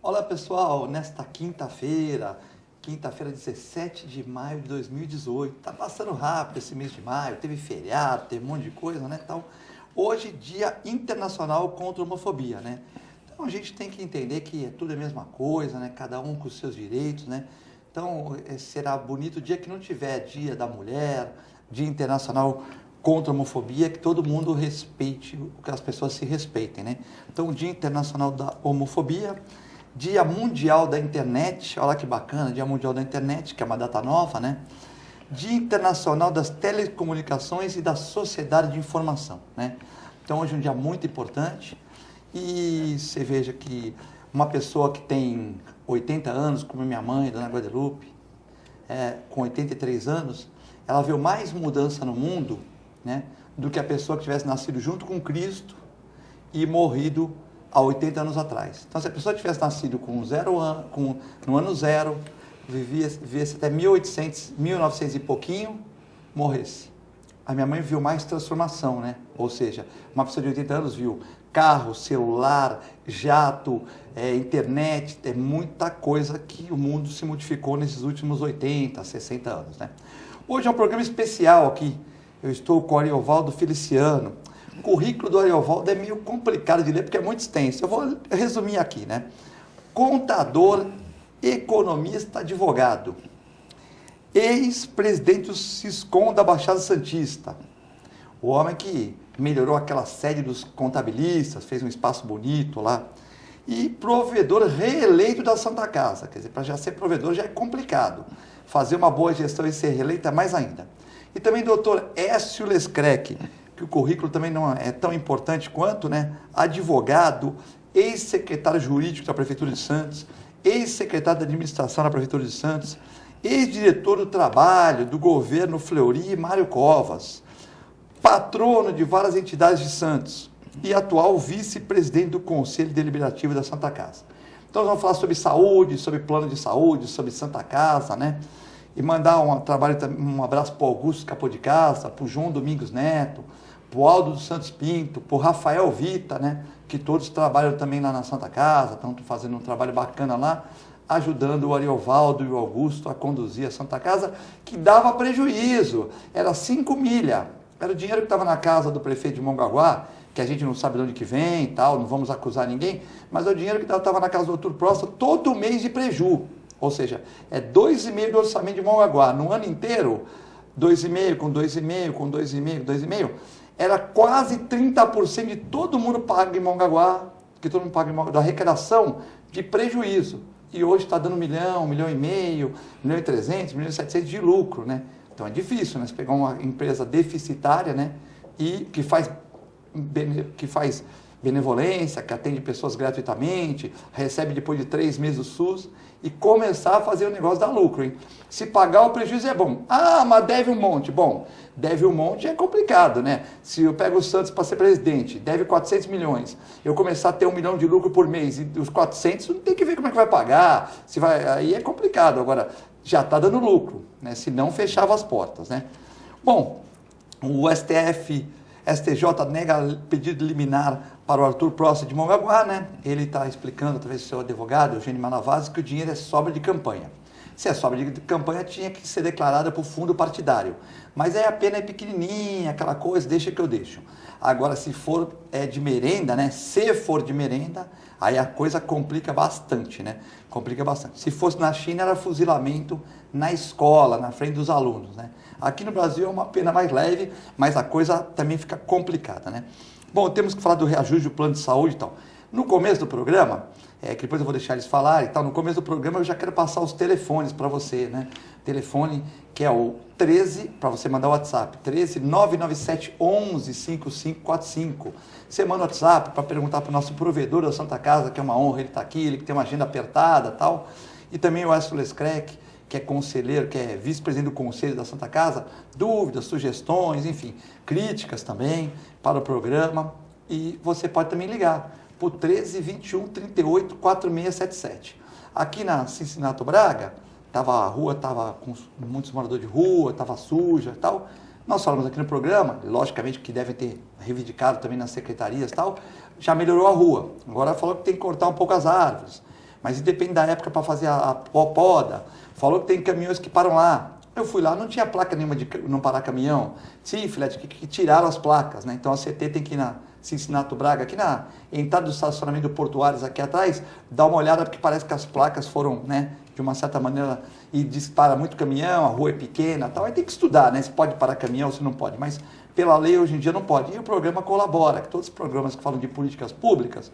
Olá pessoal, nesta quinta-feira 17 de maio de 2018, tá passando rápido esse mês de maio, teve feriado, teve um monte de coisa, né? Então, hoje Dia Internacional contra a Homofobia, né? Então a gente tem que entender que é tudo a mesma coisa, né? Cada um com os seus direitos, né? Então será bonito o dia que não tiver Dia da Mulher, Dia Internacional contra a Homofobia, que todo mundo respeite, que as pessoas se respeitem, né? Então, Dia Internacional da Homofobia, Dia Mundial da Internet, olha que bacana, Dia Mundial da Internet, que é uma data nova, né? Dia Internacional das Telecomunicações e da Sociedade de Informação, né? Então, hoje é um dia muito importante e você veja que uma pessoa que tem 80 anos, como minha mãe, Dona Guadalupe, com 83 anos, ela viu mais mudança no mundo, né, do que a pessoa que tivesse nascido junto com Cristo e morrido há 80 anos atrás. Então, se a pessoa tivesse nascido no ano zero, vivesse até 1800, 1900 e pouquinho, morresse. A minha mãe viu mais transformação, né? Ou seja, uma pessoa de 80 anos viu carro, celular, jato, internet, muita coisa que o mundo se modificou nesses últimos 80, 60 anos, né? Hoje é um programa especial aqui. Eu estou com o Ariovaldo Feliciano. O currículo do Ariovaldo é meio complicado de ler porque é muito extenso. Eu vou resumir aqui, né? Contador, economista, advogado. Ex-presidente do Siscom da Baixada Santista. O homem que melhorou aquela sede dos contabilistas, fez um espaço bonito lá. E provedor reeleito da Santa Casa. Quer dizer, para já ser provedor já é complicado. Fazer uma boa gestão e ser reeleito é mais ainda. E também doutor Écio Lescrec, que o currículo também não é tão importante quanto, né? Advogado, ex-secretário jurídico da Prefeitura de Santos, ex-secretário da Administração da Prefeitura de Santos, ex-diretor do Trabalho do governo Fleury Mário Covas, patrono de várias entidades de Santos e atual vice-presidente do Conselho Deliberativo da Santa Casa. Então, nós vamos falar sobre saúde, sobre plano de saúde, sobre Santa Casa, né? E mandar um abraço para o Augusto Capô de Casa, para o João Domingos Neto, para o Aldo dos Santos Pinto, para o Rafael Vita, né? Que todos trabalham também lá na Santa Casa, estão fazendo um trabalho bacana lá, ajudando o Ariovaldo e o Augusto a conduzir a Santa Casa, que dava prejuízo, era 5 milhas, era o dinheiro que estava na casa do prefeito de Mongaguá, que a gente não sabe de onde que vem e tal, não vamos acusar ninguém, mas é o dinheiro que estava na casa do Arthur Prosta todo mês de preju. Ou seja, é 2,5 do orçamento de Mongaguá. No ano inteiro, 2,5, com 2,5, com 2,5, 2,5, era quase 30% de todo mundo paga em Mongaguá, que todo mundo paga em Mongaguá, da arrecadação de prejuízo. E hoje está dando 1 milhão, 1,5 milhão, 1,3 milhão, 1,7 milhão de lucro, né? Então é difícil, né? Você pegar uma empresa deficitária, né? E que faz benevolência, que atende pessoas gratuitamente, recebe depois de 3 meses o SUS e começar a fazer o negócio dar lucro, hein? Se pagar o prejuízo é bom. Ah, mas deve um monte. Bom, deve um monte é complicado, né? Se eu pego o Santos para ser presidente, deve 400 milhões, eu começar a ter 1 milhão de lucro por mês e os 400, não tem que ver como é que vai pagar, se vai, aí é complicado. Agora, já está dando lucro, né? Se não, fechava as portas, né? Bom, o STJ nega pedido de liminar para o Arthur Prosta de Mongaguá, né? Ele está explicando, através do seu advogado, Eugênio Manavazzi, que o dinheiro é sobra de campanha. Se é sobra de campanha, tinha que ser declarada para o fundo partidário. Mas aí a pena é pequenininha, aquela coisa, deixa que eu deixo. Agora, se for de merenda, né? Se for de merenda, aí a coisa complica bastante, né? Complica bastante. Se fosse na China, era fuzilamento na escola, na frente dos alunos, né? Aqui no Brasil é uma pena mais leve, mas a coisa também fica complicada, né? Bom, temos que falar do reajuste do plano de saúde e tal. No começo do programa, que depois eu vou deixar eles falarem e tal, no começo do programa eu já quero passar os telefones para você, né? Telefone que é o 13, para você mandar o WhatsApp, 13 997 11 5545. Você manda o WhatsApp para perguntar para o nosso provedor da Santa Casa, que é uma honra ele estar aqui, ele que tem uma agenda apertada e tal. E também o Écio Lescrec, que é conselheiro, que é vice-presidente do Conselho da Santa Casa, dúvidas, sugestões, enfim, críticas também para o programa. E você pode também ligar por 13 21 38 4677. Aqui na Cincinato Braga, a rua estava com muitos moradores de rua, estava suja e tal. Nós falamos aqui no programa, logicamente que devem ter reivindicado também nas secretarias e tal, já melhorou a rua. Agora falou que tem que cortar um pouco as árvores. mas depende da época para fazer a poda. Falou que tem caminhões que param lá. Eu fui lá, não tinha placa nenhuma de não parar caminhão. Sim, Filete, que tiraram as placas, né? Então a CT tem que ir na Cincinato Braga, aqui na entrada do estacionamento Portuários aqui atrás, dá uma olhada porque parece que as placas foram, né, de uma certa maneira, e dispara muito caminhão, a rua é pequena, tal. Aí tem que estudar, né? Se pode parar caminhão, se não pode, mas pela lei hoje em dia não pode. E o programa colabora, que todos os programas que falam de políticas públicas,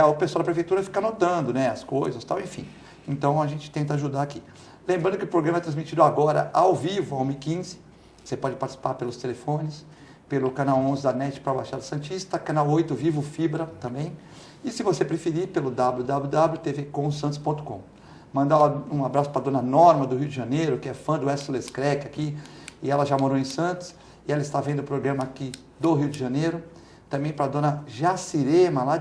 o pessoal da prefeitura fica anotando, né, as coisas, tal, enfim. Então a gente tenta ajudar aqui. Lembrando que o programa é transmitido agora ao vivo, ao 1h15. Você pode participar pelos telefones, pelo canal 11 da NET para a Baixada Santista, canal 8 Vivo Fibra também. E se você preferir, pelo www.tvcomsantos.com. Mandar um abraço para a dona Norma, do Rio de Janeiro, que é fã do Wesley Screck aqui, e ela já morou em Santos, e ela está vendo o programa aqui do Rio de Janeiro. Também para a dona Jacirema, lá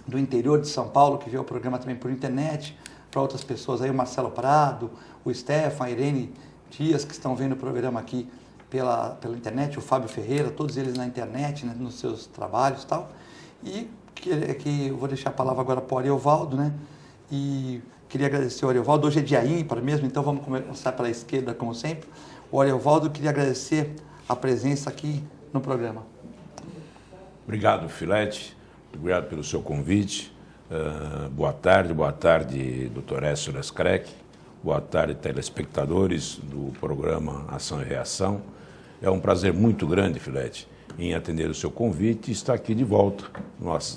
do interior de São Paulo, que vê o programa também por internet. Para outras pessoas aí, o Marcelo Prado, o Stefan, a Irene Dias, que estão vendo o programa aqui pela internet, o Fábio Ferreira, todos eles na internet, né, nos seus trabalhos e tal. E que eu vou deixar a palavra agora para o Ariovaldo, né? E queria agradecer ao Ariovaldo. Hoje é dia ímpar mesmo, então vamos começar pela esquerda, como sempre. O Ariovaldo, queria agradecer a presença aqui no programa. Obrigado, Filete. Obrigado pelo seu convite. Boa tarde, Dr. Wesley Screck. Boa tarde, telespectadores do programa Ação e Reação. É um prazer muito grande, Filete, em atender o seu convite e estar aqui de volta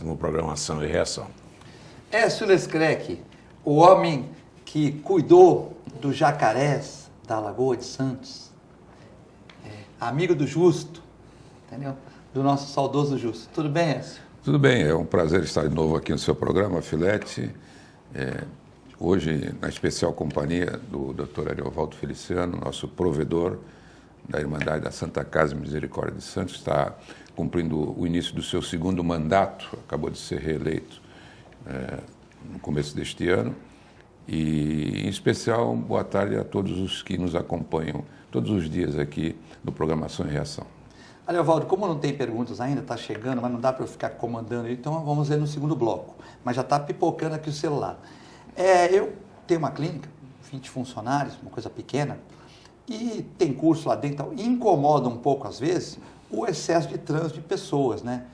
no programa Ação e Reação. Wesley Screck, o homem que cuidou dos jacarés da Lagoa de Santos, amigo do Justo, entendeu? Do nosso saudoso Justo. Tudo bem, Wesley? Tudo bem, é um prazer estar de novo aqui no seu programa, Filete. Hoje, na especial companhia do Dr. Ariovaldo Feliciano, nosso provedor da Irmandade da Santa Casa e Misericórdia de Santos, está cumprindo o início do seu segundo mandato, acabou de ser reeleito no começo deste ano. E, em especial, boa tarde a todos os que nos acompanham todos os dias aqui no programa Ação e Reação. Ariovaldo, como não tem perguntas ainda, está chegando, mas não dá para eu ficar comandando, então vamos ver no segundo bloco. Mas já está pipocando aqui o celular. Eu tenho uma clínica, 20 funcionários, uma coisa pequena, e tem curso lá dentro, e incomoda um pouco, às vezes, o excesso de trânsito de pessoas, né?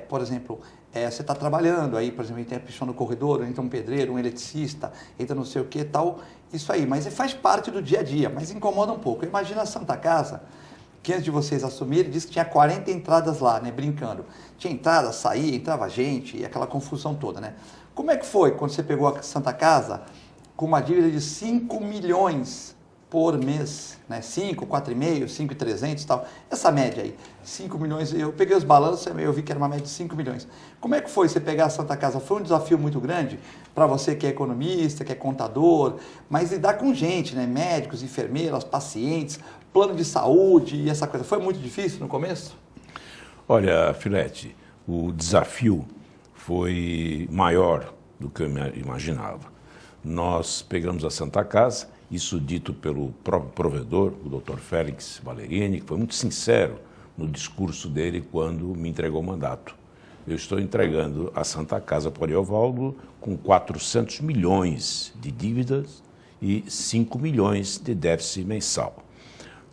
Por exemplo, você está trabalhando, aí, por exemplo, tem a pessoa no corredor, entra um pedreiro, um eletricista, entra não sei o que tal, isso aí, mas faz parte do dia a dia, mas incomoda um pouco. Imagina a Santa Casa, que antes de vocês assumirem, disse que tinha 40 entradas lá, né, brincando. Tinha entrada, saía, entrava gente, e aquela confusão toda, né? Como é que foi quando você pegou a Santa Casa com uma dívida de 5 milhões por mês, né? 5, 4,5, 5,300 e tal. Essa média aí, 5 milhões, eu peguei os balanços, eu vi que era uma média de 5 milhões. Como é que foi você pegar a Santa Casa? Foi um desafio muito grande para você que é economista, que é contador, mas lidar com gente, né? Médicos, enfermeiras, pacientes, plano de saúde e essa coisa. Foi muito difícil no começo? Olha, Filete, o desafio foi maior do que eu imaginava. Nós pegamos a Santa Casa, isso dito pelo próprio provedor, o Dr. Félix Valerini, que foi muito sincero no discurso dele quando me entregou o mandato. Eu estou entregando a Santa Casa para o Ariovaldo com 400 milhões de dívidas e 5 milhões de déficit mensal.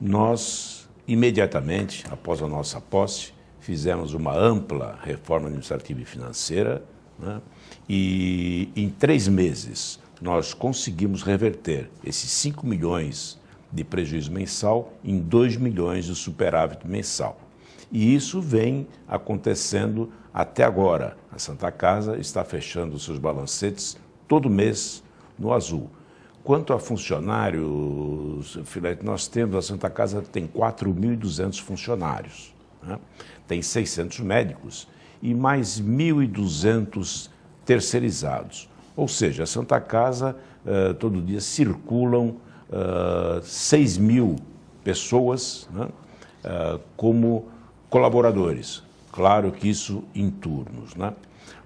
Nós, imediatamente, após a nossa posse, fizemos uma ampla reforma administrativa e financeira, né? E em 3 meses nós conseguimos reverter esses 5 milhões de prejuízo mensal em 2 milhões de superávit mensal. E isso vem acontecendo até agora. A Santa Casa está fechando os seus balancetes todo mês no azul. Quanto a funcionários, Filete, nós temos, a Santa Casa tem 4.200 funcionários, né? Tem 600 médicos e mais 1.200 terceirizados. Ou seja, a Santa Casa, todo dia circulam 6.000 pessoas, né, como colaboradores. Claro que isso em turnos, né?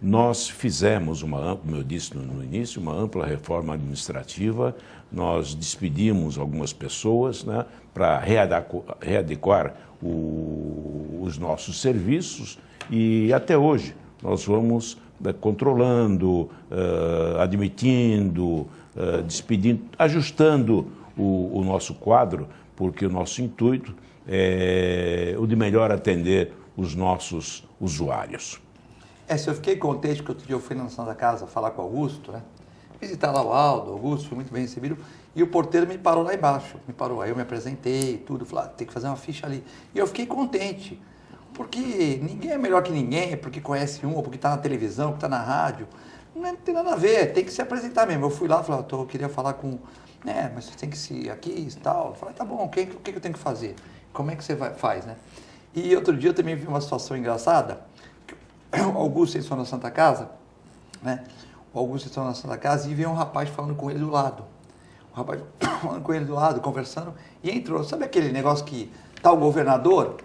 Nós fizemos, como eu disse no início, uma ampla reforma administrativa. Nós despedimos algumas pessoas, né, para readequar os nossos serviços e até hoje nós vamos controlando, admitindo, despedindo, ajustando o nosso quadro, porque o nosso intuito é o de melhor atender os nossos usuários. Eu fiquei contente que outro dia eu fui na Santa Casa falar com o Augusto, né? Visitar lá o Aldo, Augusto, foi muito bem recebido, e o porteiro me parou lá embaixo, aí eu me apresentei, tudo, falei, tem que fazer uma ficha ali. E eu fiquei contente, porque ninguém é melhor que ninguém, porque conhece um, ou porque está na televisão, porque está na rádio, não tem nada a ver, tem que se apresentar mesmo. Eu fui lá e falei, eu queria falar com, mas você tem que se aqui e tal. Eu falei, tá bom, o que eu tenho que fazer? Como é que você faz, né? E outro dia eu também vi uma situação engraçada, que o Augusto entrou na Santa Casa, né? O Augusto entrou na Santa Casa e veio um rapaz falando com ele do lado. O rapaz falando com ele do lado, conversando, e entrou. Sabe aquele negócio que tá o governador,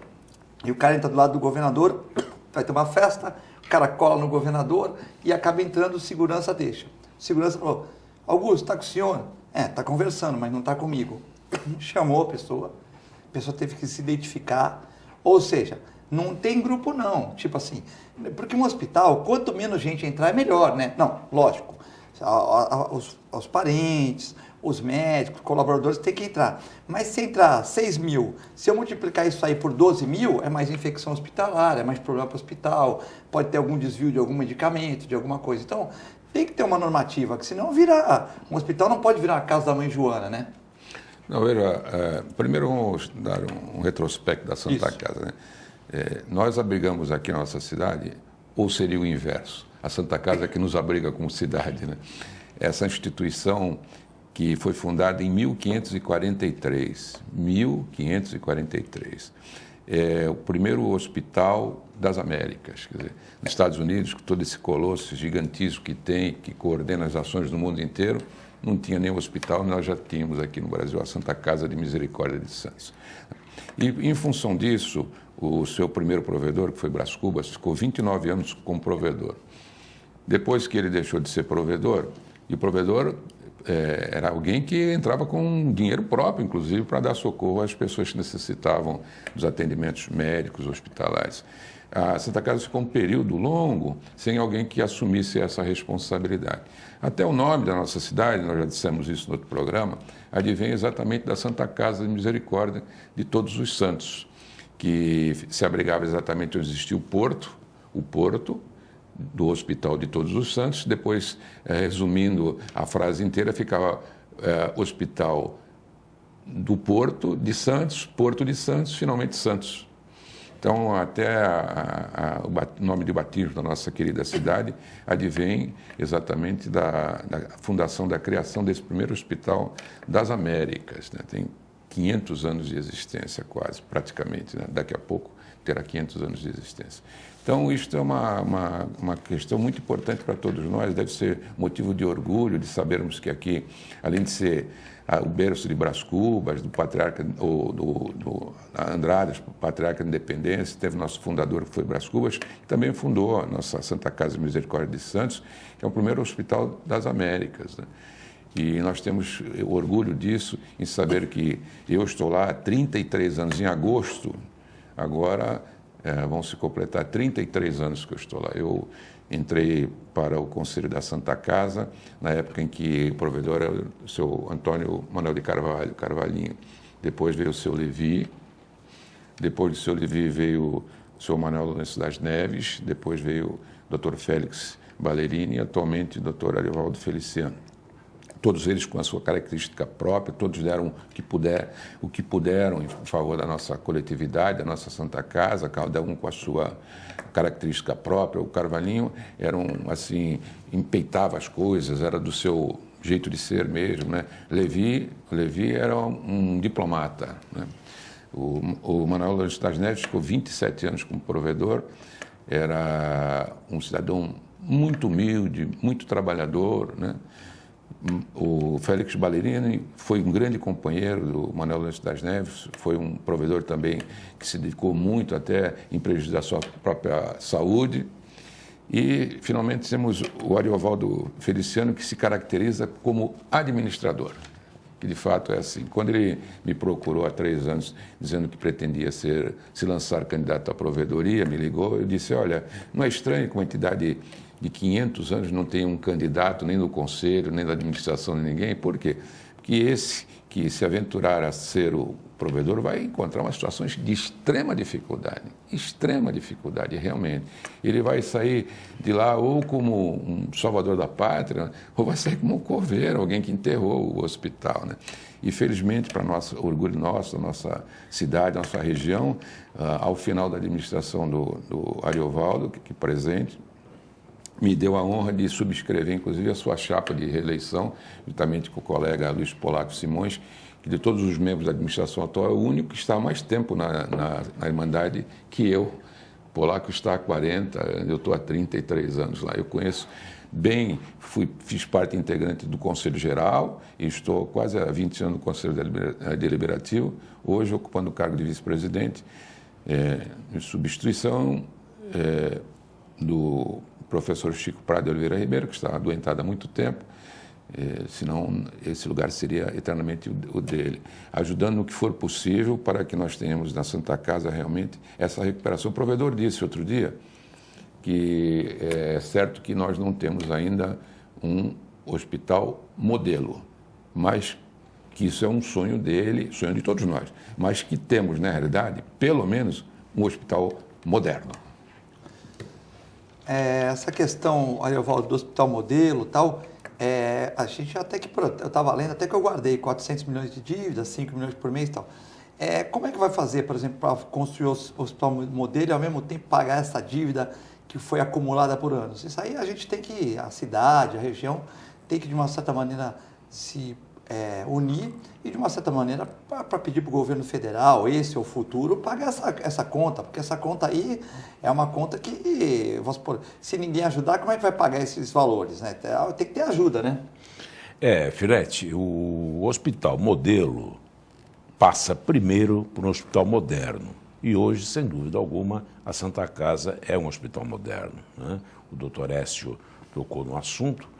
e o cara entra do lado do governador, vai ter uma festa, o cara cola no governador e acaba entrando, o segurança deixa. O segurança falou, Augusto, tá com o senhor? Tá conversando, mas não tá comigo. Chamou a pessoa teve que se identificar, ou seja, não tem grupo não, tipo assim, porque um hospital, quanto menos gente entrar é melhor, né? Não, lógico, os parentes, os médicos, colaboradores têm que entrar, mas se entrar 6 mil, se eu multiplicar isso aí por 12 mil, é mais infecção hospitalar, é mais problema para o hospital, pode ter algum desvio de algum medicamento, de alguma coisa, então tem que ter uma normativa, que senão um hospital não pode virar a casa da mãe Joana, né? Não, veja, primeiro vamos dar um retrospecto da Santa Casa, né? Nós abrigamos aqui na nossa cidade, ou seria o inverso, a Santa Casa que nos abriga como cidade, né? Essa instituição que foi fundada em 1543, é o primeiro hospital das Américas, quer dizer, nos Estados Unidos, com todo esse colosso gigantesco que tem, que coordena as ações do mundo inteiro, não tinha nenhum hospital, nós já tínhamos aqui no Brasil a Santa Casa de Misericórdia de Santos. E, em função disso, o seu primeiro provedor, que foi Brás Cubas, ficou 29 anos como provedor. Depois que ele deixou de ser provedor, e o provedor era alguém que entrava com dinheiro próprio, inclusive, para dar socorro às pessoas que necessitavam dos atendimentos médicos, hospitalares. A Santa Casa ficou um período longo sem alguém que assumisse essa responsabilidade. Até o nome da nossa cidade, nós já dissemos isso no outro programa, advém exatamente da Santa Casa de Misericórdia de Todos os Santos, que se abrigava exatamente onde existia o porto do Hospital de Todos os Santos. Depois, resumindo a frase inteira, ficava Hospital do Porto de Santos, finalmente Santos. Então, até o nome de batismo da nossa querida cidade advém exatamente da fundação, da criação desse primeiro hospital das Américas, né? Tem 500 anos de existência quase, praticamente, né? Daqui a pouco terá 500 anos de existência. Então, isto é uma questão muito importante para todos nós, deve ser motivo de orgulho de sabermos que aqui, além de ser o berço de Brás Cubas, do patriarca, do Andradas, patriarca da Independência, teve nosso fundador, que foi Brás Cubas, que também fundou a nossa Santa Casa de Misericórdia de Santos, que é o primeiro hospital das Américas, né? E nós temos orgulho disso, em saber que eu estou lá há 33 anos, em agosto, agora vão se completar 33 anos que eu estou lá. Eu entrei para o Conselho da Santa Casa, na época em que o provedor era o seu Antônio Manuel de Carvalhinho. Depois veio o seu Levi, depois do seu Levi veio o seu Manuel Lourenço das Neves, depois veio o Dr. Félix Ballerini e atualmente o Dr. Ariovaldo Feliciano. Todos eles com a sua característica própria, todos deram o que puderam em favor da nossa coletividade, da nossa Santa Casa, cada um com a sua característica própria. O Carvalhinho era empeitava as coisas, era do seu jeito de ser mesmo, né? Levi era um diplomata, né? O Manuel Lourenço das Neves ficou 27 anos como provedor, era um cidadão muito humilde, muito trabalhador, né? O Félix Ballerini foi um grande companheiro do Manuel Lourenço das Neves, foi um provedor também que se dedicou muito até em prejuízo da sua própria saúde. E, finalmente, temos o Ariovaldo Feliciano, que se caracteriza como administrador. que de fato é assim. Quando ele me procurou há 3 anos, dizendo que pretendia se lançar candidato à provedoria, me ligou, eu disse, olha, não é estranho que uma entidade de 500 anos não tenha um candidato, nem no conselho, nem na administração, nem ninguém? Por quê? Porque esse que se aventurar a ser o provedor vai encontrar umas situações de extrema dificuldade realmente. Ele vai sair de lá ou como um salvador da pátria, ou vai sair como um coveiro, alguém que enterrou o hospital, né? E felizmente, para orgulho nosso, da nossa cidade, da nossa região, ao final da administração do Ariovaldo, que presente, me deu a honra de subscrever, inclusive, a sua chapa de reeleição, juntamente com o colega Luiz Polaco Simões, que de todos os membros da administração atual é o único que está há mais tempo na Irmandade que eu. O Polaco está há 40, eu estou há 33 anos lá. Eu conheço bem, fiz parte integrante do Conselho Geral e estou quase há 20 anos no Conselho Deliberativo, hoje ocupando o cargo de vice-presidente, em substituição do professor Chico Prado de Oliveira Ribeiro, que está adoentado há muito tempo, senão esse lugar seria eternamente o dele, ajudando no que for possível para que nós tenhamos na Santa Casa realmente essa recuperação. O provedor disse outro dia que é certo que nós não temos ainda um hospital modelo, mas que isso é um sonho dele, sonho de todos nós, mas que temos, na realidade, pelo menos um hospital moderno. Essa questão, Ariovaldo, do hospital modelo e tal, a gente até que, eu estava lendo, até que eu guardei 400 milhões de dívidas, 5 milhões por mês e tal. Como é que vai fazer, por exemplo, para construir o hospital modelo e ao mesmo tempo pagar essa dívida que foi acumulada por anos? Isso aí a gente tem que, a cidade, a região, tem que de uma certa maneira se unir e de uma certa maneira para pedir para o governo federal, esse ou futuro, pagar essa conta, porque essa conta aí é uma conta que, vamos supor, se ninguém ajudar, como é que vai pagar esses valores, né? Tem que ter ajuda, né? Filete, o hospital modelo passa primeiro por um hospital moderno. E hoje, sem dúvida alguma, a Santa Casa é um hospital moderno, né? O doutor Écio tocou no assunto.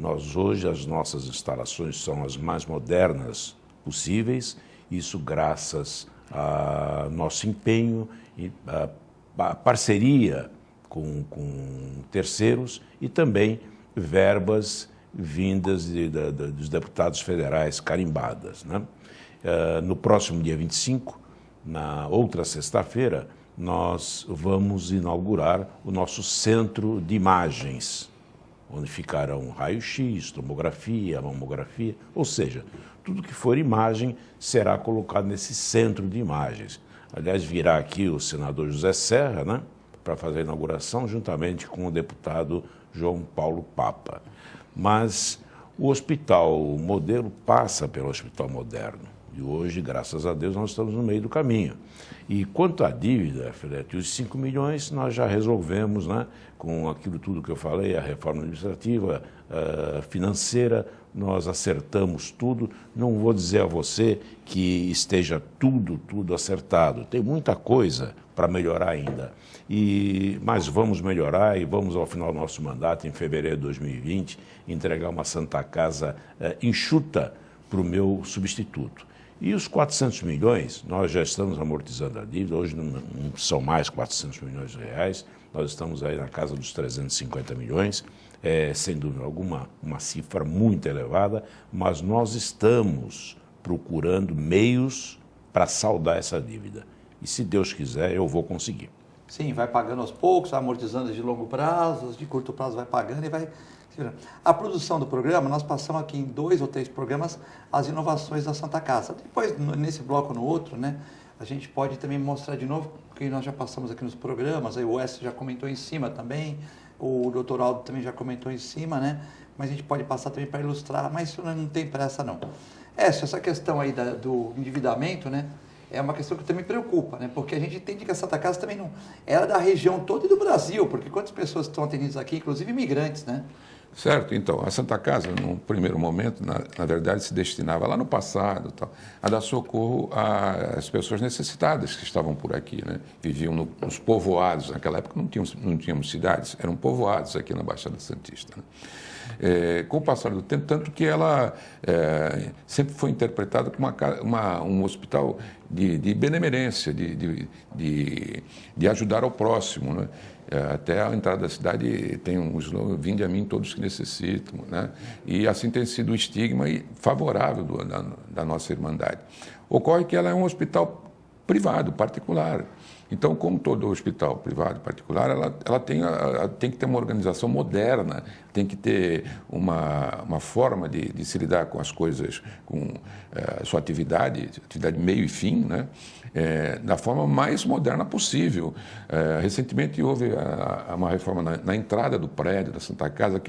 Nós hoje, as nossas instalações são as mais modernas possíveis, isso graças ao nosso empenho e a parceria com terceiros e também verbas vindas dos deputados federais carimbadas, né? No próximo dia 25, na outra sexta-feira, nós vamos inaugurar o nosso centro de imagens, onde ficarão raio-x, tomografia, mamografia, ou seja, tudo que for imagem será colocado nesse centro de imagens. Aliás, virá aqui o senador José Serra, né, para fazer a inauguração, juntamente com o deputado João Paulo Papa. Mas o hospital modelo passa pelo hospital moderno. E hoje, graças a Deus, nós estamos no meio do caminho. E quanto à dívida, Filete, os 5 milhões nós já resolvemos, né, com aquilo tudo que eu falei, a reforma administrativa, financeira, nós acertamos tudo. Não vou dizer a você que esteja tudo acertado. Tem muita coisa para melhorar ainda. Mas vamos melhorar e vamos, ao final do nosso mandato, em fevereiro de 2020, entregar uma Santa Casa enxuta para o meu substituto. E os 400 milhões, nós já estamos amortizando a dívida, hoje não são mais 400 milhões de reais, nós estamos aí na casa dos 350 milhões, sem dúvida alguma, uma cifra muito elevada, mas nós estamos procurando meios para saldar essa dívida. E se Deus quiser, eu vou conseguir. Sim, vai pagando aos poucos, amortizando de longo prazo, de curto prazo vai pagando e vai... A produção do programa, nós passamos aqui em 2 ou 3 programas as inovações da Santa Casa. Depois, nesse bloco ou no outro, né, a gente pode também mostrar de novo, porque nós já passamos aqui nos programas, aí o Wes já comentou em cima também, o Dr. Aldo também já comentou em cima, né, mas a gente pode passar também para ilustrar, mas isso não tem pressa não. Essa questão aí do endividamento, né, é uma questão que também preocupa, né, porque a gente entende que a Santa Casa também não era da região toda e do Brasil, porque quantas pessoas estão atendidas aqui, inclusive imigrantes, né? Certo? Então, a Santa Casa, num primeiro momento, na verdade, se destinava lá no passado a dar socorro às pessoas necessitadas que estavam por aqui, né? Viviam nos povoados. Naquela época não tínhamos cidades, eram povoados aqui na Baixada Santista, né? Com o passar do tempo, tanto que ela sempre foi interpretada como um hospital de benemerência, de ajudar ao próximo, né? Até a entrada da cidade tem um slogan, vinde a mim todos que necessitam, né? E assim tem sido o estigma favorável da nossa Irmandade. Ocorre que ela é um hospital privado, particular. Então, como todo hospital privado particular, ela tem que ter uma organização moderna, tem que ter uma forma de se lidar com as coisas, com a sua atividade meio e fim, né? Da forma mais moderna possível. Recentemente houve uma reforma na entrada do prédio da Santa Casa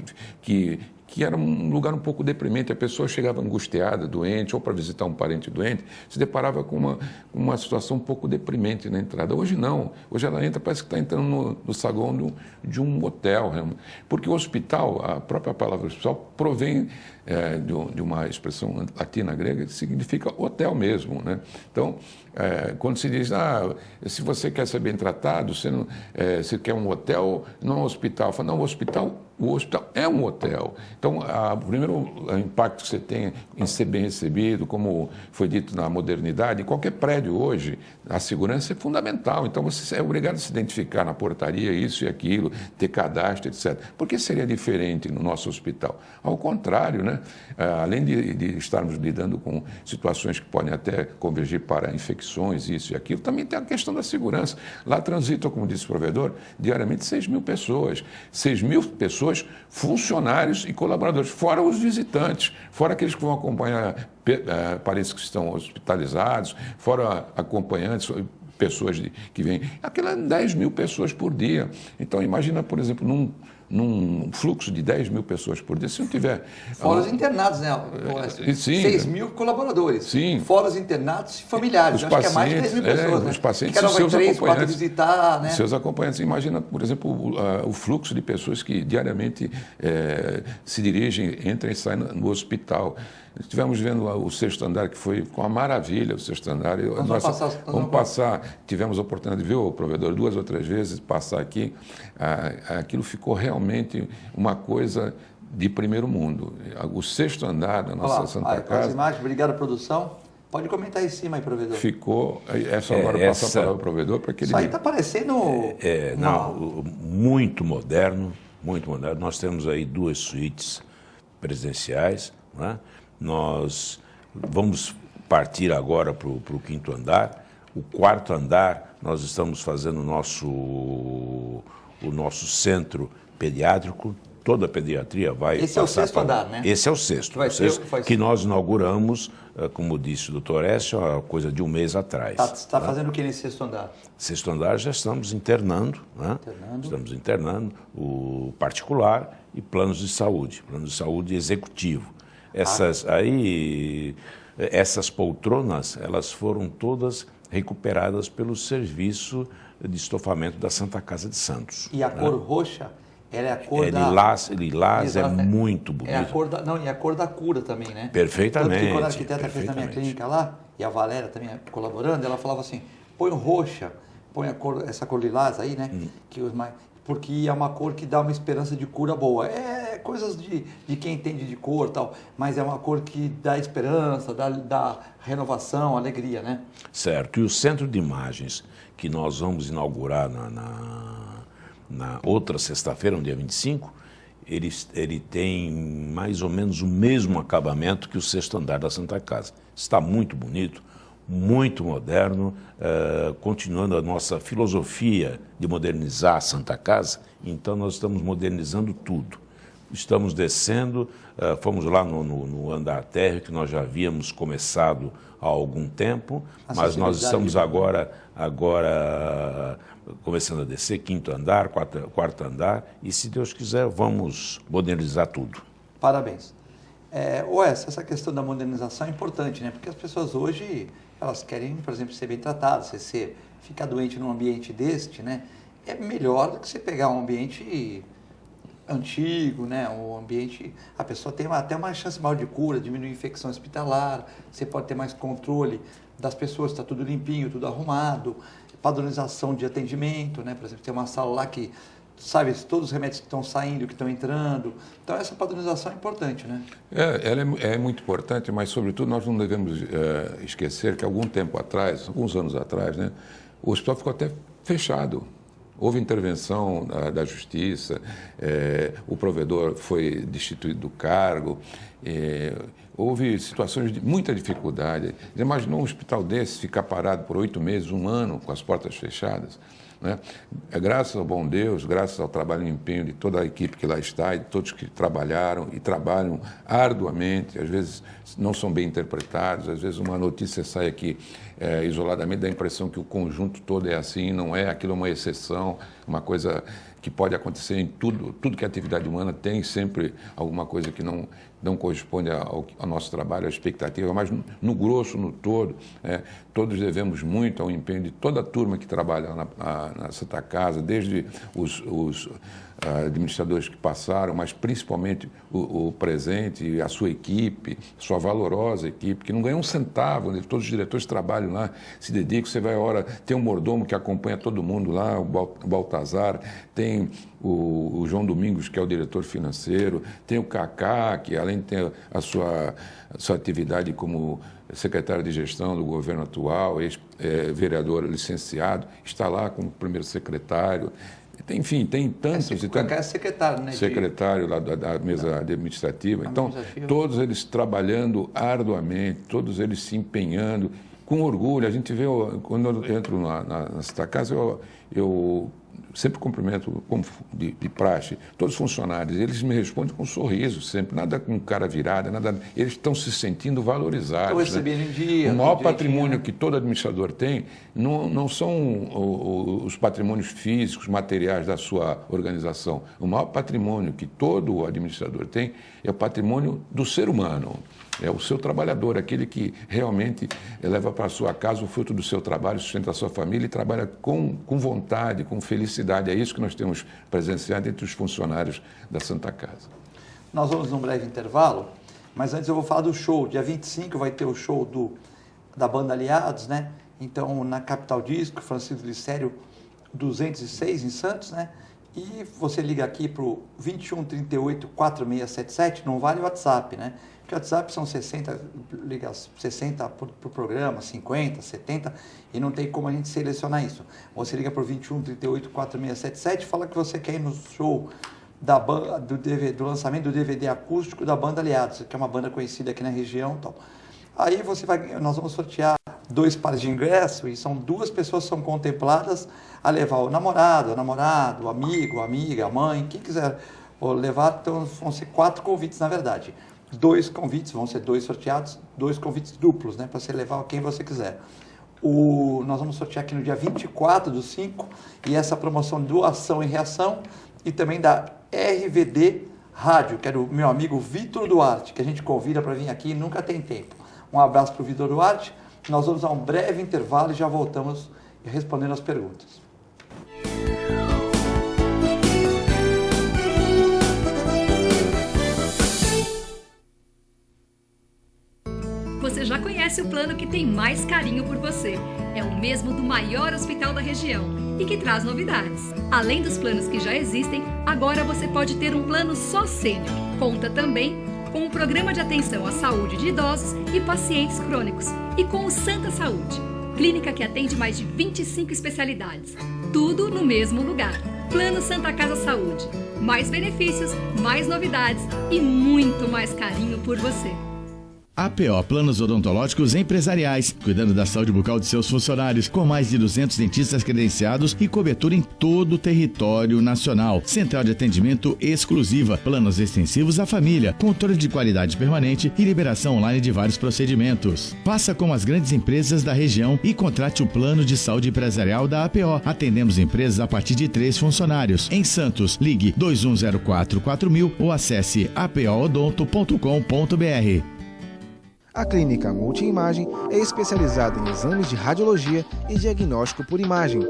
que era um lugar um pouco deprimente. A pessoa chegava angustiada, doente, ou para visitar um parente doente, se deparava com uma situação um pouco deprimente na entrada. Hoje não. Hoje ela entra, parece que está entrando no saguão de um hotel. Porque o hospital, a própria palavra hospital, provém de uma expressão latina grega que significa hotel mesmo, né? Então, quando se diz, se você quer ser bem tratado, você quer um hotel, não um hospital. Fala, não, o hospital é um hotel. Então, o primeiro impacto que você tem em ser bem recebido, como foi dito na modernidade, em qualquer prédio hoje, a segurança é fundamental. Então, você é obrigado a se identificar na portaria, isso e aquilo, ter cadastro, etc. Por que seria diferente no nosso hospital? Ao contrário, né? Além de estarmos lidando com situações que podem até convergir para infecções, isso e aquilo, também tem a questão da segurança. Lá transitam, como disse o provedor, diariamente 6 mil pessoas. 6 mil pessoas, funcionários e colaboradores, fora os visitantes, fora aqueles que vão acompanhar parentes que estão hospitalizados, fora acompanhantes, pessoas que vêm. Aquilo é 10 mil pessoas por dia. Então, imagina, por exemplo, num fluxo de 10 mil pessoas por dia, se não tiver... Fora os internados, né? Sim. 6 mil colaboradores. Sim. Fora os internados e familiares. Os acho que é mais de 10 mil pessoas, né? Os pacientes Cada e seus 3, 4 acompanhantes. visitar, né? Seus acompanhantes. Imagina, por exemplo, o fluxo de pessoas que diariamente se dirigem, entram e saem no hospital. Estivemos vendo o sexto andar, que foi com uma maravilha, o sexto andar. Vamos passar, tivemos a oportunidade de ver o provedor 2 ou 3 vezes, passar aqui. Aquilo ficou realmente uma coisa de primeiro mundo. O sexto andar da nossa Santa Casa... As imagens, obrigado, produção. Pode comentar aí em cima aí, provedor. Ficou... Só agora passar a palavra ao provedor para que ele... Isso aí está parecendo... Muito moderno, muito moderno. Nós temos aí 2 suítes presidenciais, né? Nós vamos partir agora para o 5º andar. O 4º andar, nós estamos fazendo o nosso centro pediátrico. Toda a pediatria vai Esse é o 6º andar, né? Esse é o 6º. Que nós inauguramos, como disse o doutor Écio, há coisa de um mês atrás. Está fazendo o que nesse 6º andar? 6º andar já estamos internando, né? Estamos internando o particular e planos de saúde executivo. Essas poltronas, elas foram todas recuperadas pelo serviço de estofamento da Santa Casa de Santos. E a cor roxa, ela é a cor lilás é muito bonito. É a cor e a cor da cura também, né? Perfeitamente. Tanto que quando a arquiteta fez na minha clínica lá, e a Valéria também colaborando, ela falava assim, põe roxa, põe essa cor lilás aí, né? Porque é uma cor que dá uma esperança de cura boa. É coisas de quem entende de cor e tal, mas é uma cor que dá esperança, dá renovação, alegria, né? Certo. E o centro de imagens que nós vamos inaugurar na outra sexta-feira, no dia 25, ele tem mais ou menos o mesmo acabamento que o 6º andar da Santa Casa. Está muito bonito, muito moderno, continuando a nossa filosofia de modernizar a Santa Casa. Então, nós estamos modernizando tudo. Estamos descendo, fomos lá no andar térreo, que nós já havíamos começado há algum tempo, mas nós estamos agora começando a descer, 5º andar, 4º andar, e se Deus quiser, vamos modernizar tudo. Parabéns. Essa questão da modernização é importante, né? Porque as pessoas hoje, elas querem, por exemplo, ser bem tratadas. Você ficar doente num ambiente deste, né? É melhor do que você pegar um ambiente antigo, né? O ambiente, a pessoa tem até uma chance maior de cura, diminui a infecção hospitalar, você pode ter mais controle das pessoas, está tudo limpinho, tudo arrumado, padronização de atendimento, né? Por exemplo, tem uma sala lá que sabe todos os remédios que estão saindo, que estão entrando. Então, essa padronização é importante, né? Ela é muito importante, mas, sobretudo, nós não devemos esquecer que, alguns anos atrás, né, o hospital ficou até fechado. Houve intervenção da Justiça, o provedor foi destituído do cargo, houve situações de muita dificuldade. Já imaginou um hospital desse ficar parado por 8 meses, 1 ano, com as portas fechadas? Né? Graças ao bom Deus, graças ao trabalho e empenho de toda a equipe que lá está, e de todos que trabalharam e trabalham arduamente, às vezes não são bem interpretados, às vezes uma notícia sai aqui isoladamente, dá a impressão que o conjunto todo é assim, não é, aquilo é uma exceção, uma coisa que pode acontecer em tudo que é atividade humana, tem sempre alguma coisa que não corresponde ao nosso trabalho, à expectativa, mas no grosso, no todo, todos devemos muito ao empenho de toda a turma que trabalha na Santa Casa, desde os administradores que passaram, mas principalmente o presente, a sua equipe, sua valorosa equipe, que não ganha um centavo, né? Todos os diretores trabalham lá, se dedicam, você vai a hora, tem um mordomo que acompanha todo mundo lá, o Baltazar, tem o João Domingos, que é o diretor financeiro, tem o Cacá, que além de ter a sua atividade como secretário de gestão do governo atual, ex-vereador licenciado, está lá como primeiro secretário. Enfim, tem tantos... O Cacá é secretário, né? Secretário lá da mesa administrativa. Então, todos eles trabalhando arduamente, todos eles se empenhando, com orgulho. A gente vê, quando eu entro na Santa Casa, eu sempre cumprimento, como de praxe, todos os funcionários. Eles me respondem com um sorriso sempre, nada com cara virada, nada. Eles estão se sentindo valorizados. Estão recebendo em dia. O maior patrimônio que todo administrador tem não são os patrimônios físicos, materiais da sua organização. O maior patrimônio que todo administrador tem é o patrimônio do ser humano. É o seu trabalhador, aquele que realmente leva para a sua casa o fruto do seu trabalho, sustenta a sua família e trabalha com vontade, com felicidade. É isso que nós temos presenciado entre os funcionários da Santa Casa. Nós vamos num breve intervalo, mas antes eu vou falar do show. Dia 25 vai ter o show da banda Aliados, né? Então, na Capital Disco, Francisco Glicério 206, em Santos, né? E você liga aqui para o 21 38 4677, não vale o WhatsApp, né? Porque o WhatsApp são 60 por programa, 50, 70, e não tem como a gente selecionar isso. Você liga para o 21 38 4677, fala que você quer ir no show do lançamento do DVD acústico da banda Aliados, que é uma banda conhecida aqui na região. Então. Aí nós vamos sortear 2 pares de ingresso, e são 2 pessoas que são contempladas a levar o namorado, o amigo, a amiga, a mãe, quem quiser levar. Então vão ser 4 convites, na verdade. 2 convites, vão ser 2 sorteados, 2 convites duplos, né, para você levar quem você quiser. Nós vamos sortear aqui no dia 24/5, e essa promoção de doação e reação, e também da RVD Rádio, que é do meu amigo Vitor Duarte, que a gente convida para vir aqui e nunca tem tempo. Um abraço para o Vitor Duarte. Nós vamos a um breve intervalo e já voltamos respondendo as perguntas. Você já conhece o plano que tem mais carinho por você. É o mesmo do maior hospital da região e que traz novidades. Além dos planos que já existem, agora você pode ter um plano só sênior. Conta também com o Programa de Atenção à Saúde de Idosos e Pacientes Crônicos e com o Santa Saúde, clínica que atende mais de 25 especialidades. Tudo no mesmo lugar. Plano Santa Casa Saúde. Mais benefícios, mais novidades e muito mais carinho por você. APO Planos Odontológicos Empresariais, cuidando da saúde bucal de seus funcionários, com mais de 200 dentistas credenciados e cobertura em todo o território nacional. Central de atendimento exclusiva, planos extensivos à família, controle de qualidade permanente e liberação online de vários procedimentos. Faça como as grandes empresas da região e contrate o plano de saúde empresarial da APO. Atendemos empresas a partir de 3 funcionários. Em Santos, ligue 2104-4000 ou acesse apoodonto.com.br. A Clínica Multiimagem é especializada em exames de radiologia e diagnóstico por imagem.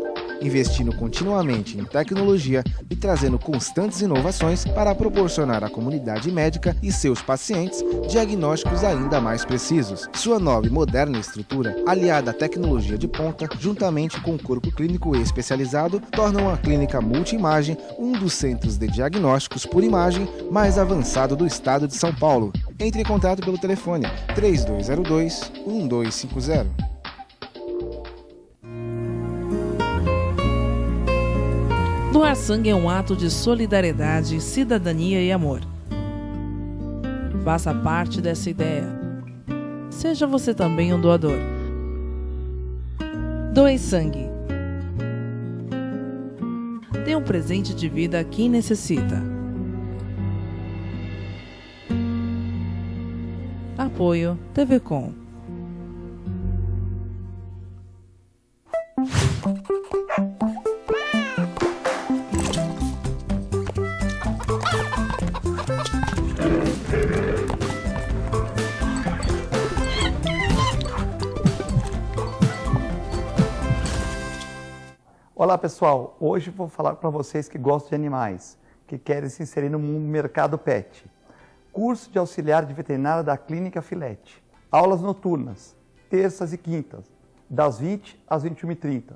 investindo continuamente em tecnologia e trazendo constantes inovações para proporcionar à comunidade médica e seus pacientes diagnósticos ainda mais precisos. Sua nova e moderna estrutura, aliada à tecnologia de ponta, juntamente com o corpo clínico especializado, tornam a Clínica Multimagem um dos centros de diagnósticos por imagem mais avançado do estado de São Paulo. Entre em contato pelo telefone 3202-1250. Doar sangue é um ato de solidariedade, cidadania e amor. Faça parte dessa ideia. Seja você também um doador. Doe sangue. Dê um presente de vida a quem necessita. Apoio TV Com. Olá pessoal, hoje vou falar para vocês que gostam de animais, que querem se inserir no mercado pet. Curso de auxiliar de veterinária da Clínica Filete. Aulas noturnas, terças e quintas, das 20 às 21h30.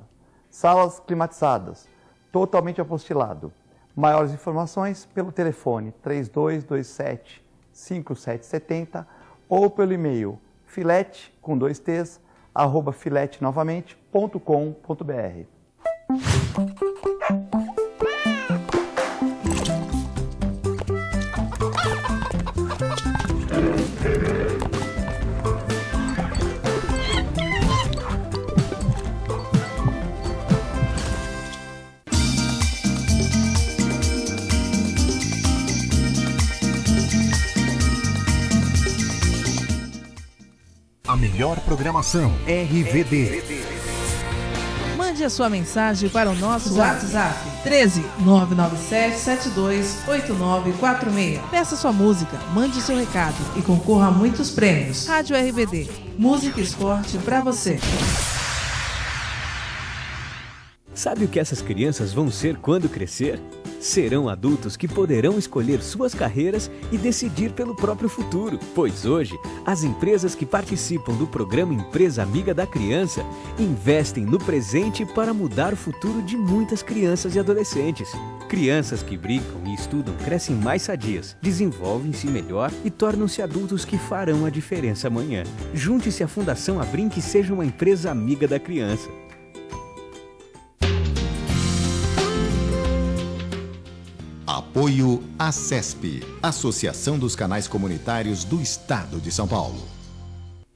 Salas climatizadas, totalmente apostilado. Maiores informações pelo telefone 3227-5770 ou pelo e-mail filete, com 2 T's, @filetenovamente.com.br. A melhor programação RVD. Mande a sua mensagem para o nosso WhatsApp 13 997 72 8946. Peça sua música, mande seu recado e concorra a muitos prêmios. Rádio RBD, música e esporte para você. Sabe o que essas crianças vão ser quando crescer? Serão adultos que poderão escolher suas carreiras e decidir pelo próprio futuro. Pois hoje, as empresas que participam do programa Empresa Amiga da Criança investem no presente para mudar o futuro de muitas crianças e adolescentes. Crianças que brincam e estudam crescem mais sadias, desenvolvem-se melhor e tornam-se adultos que farão a diferença amanhã. Junte-se à Fundação Abrinq e seja uma empresa amiga da criança. Apoio ACESP, Associação dos Canais Comunitários do Estado de São Paulo.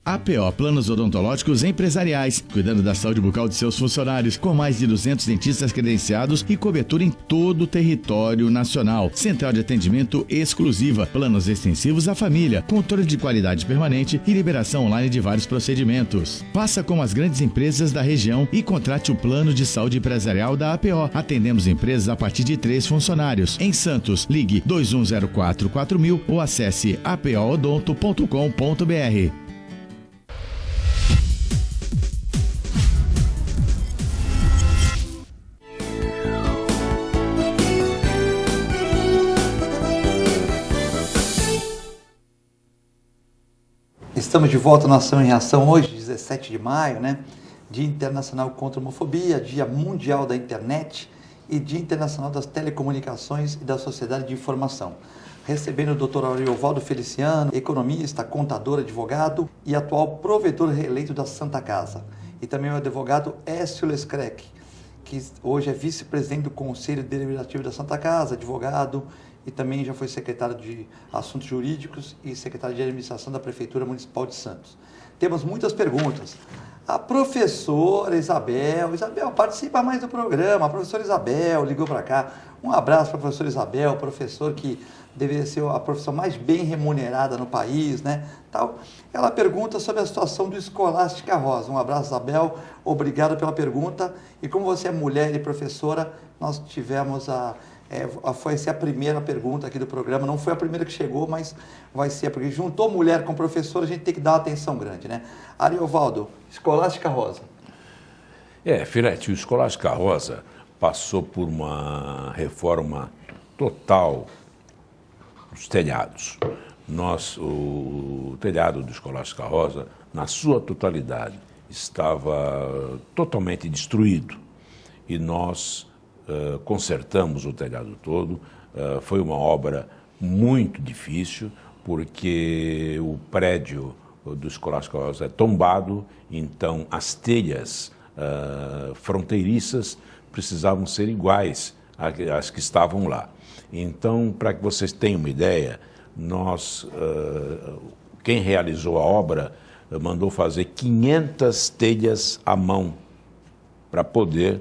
APO Planos Odontológicos Empresariais, cuidando da saúde bucal de seus funcionários, com mais de 200 dentistas credenciados e cobertura em todo o território nacional. Central de atendimento exclusiva, planos extensivos à família, controle de qualidade permanente e liberação online de vários procedimentos. Faça como as grandes empresas da região e contrate o plano de saúde empresarial da APO. Atendemos empresas a partir de 3 funcionários. Em Santos, ligue 2104-4000 ou acesse apoodonto.com.br. Estamos de volta na Ação em Reação hoje, 17 de maio, né? Dia Internacional contra a Homofobia, Dia Mundial da Internet e Dia Internacional das Telecomunicações e da Sociedade de Informação. Recebendo o Dr. Ariovaldo Feliciano, economista, contador, advogado e atual provedor reeleito da Santa Casa. E também o advogado Écio Lescrec, que hoje é vice-presidente do Conselho Deliberativo da Santa Casa, advogado, e também já foi secretário de Assuntos Jurídicos e secretário de Administração da Prefeitura Municipal de Santos. Temos muitas perguntas. A professora Isabel participa mais do programa, a professora Isabel ligou para cá. Um abraço para a professora Isabel, professor que deveria ser a profissão mais bem remunerada no país, né? Tal. Ela pergunta sobre a situação do Escolástica Rosa. Um abraço, Isabel, obrigado pela pergunta. E como você é mulher e professora, nós tivemos foi a primeira pergunta aqui do programa, não foi a primeira que chegou, mas vai ser, porque juntou mulher com professor, a gente tem que dar uma atenção grande, né? Ariovaldo, Escolástica Rosa. Filete, o Escolástico Rosa passou por uma reforma total dos telhados. O telhado do Escolástico Rosa, na sua totalidade, estava totalmente destruído. E nós consertamos o telhado todo. Foi uma obra muito difícil, porque o prédio do Escolástico Rosa é tombado, então as telhas fronteiriças precisavam ser iguais às que estavam lá. Então, para que vocês tenham uma ideia, quem realizou a obra mandou fazer 500 telhas à mão para poder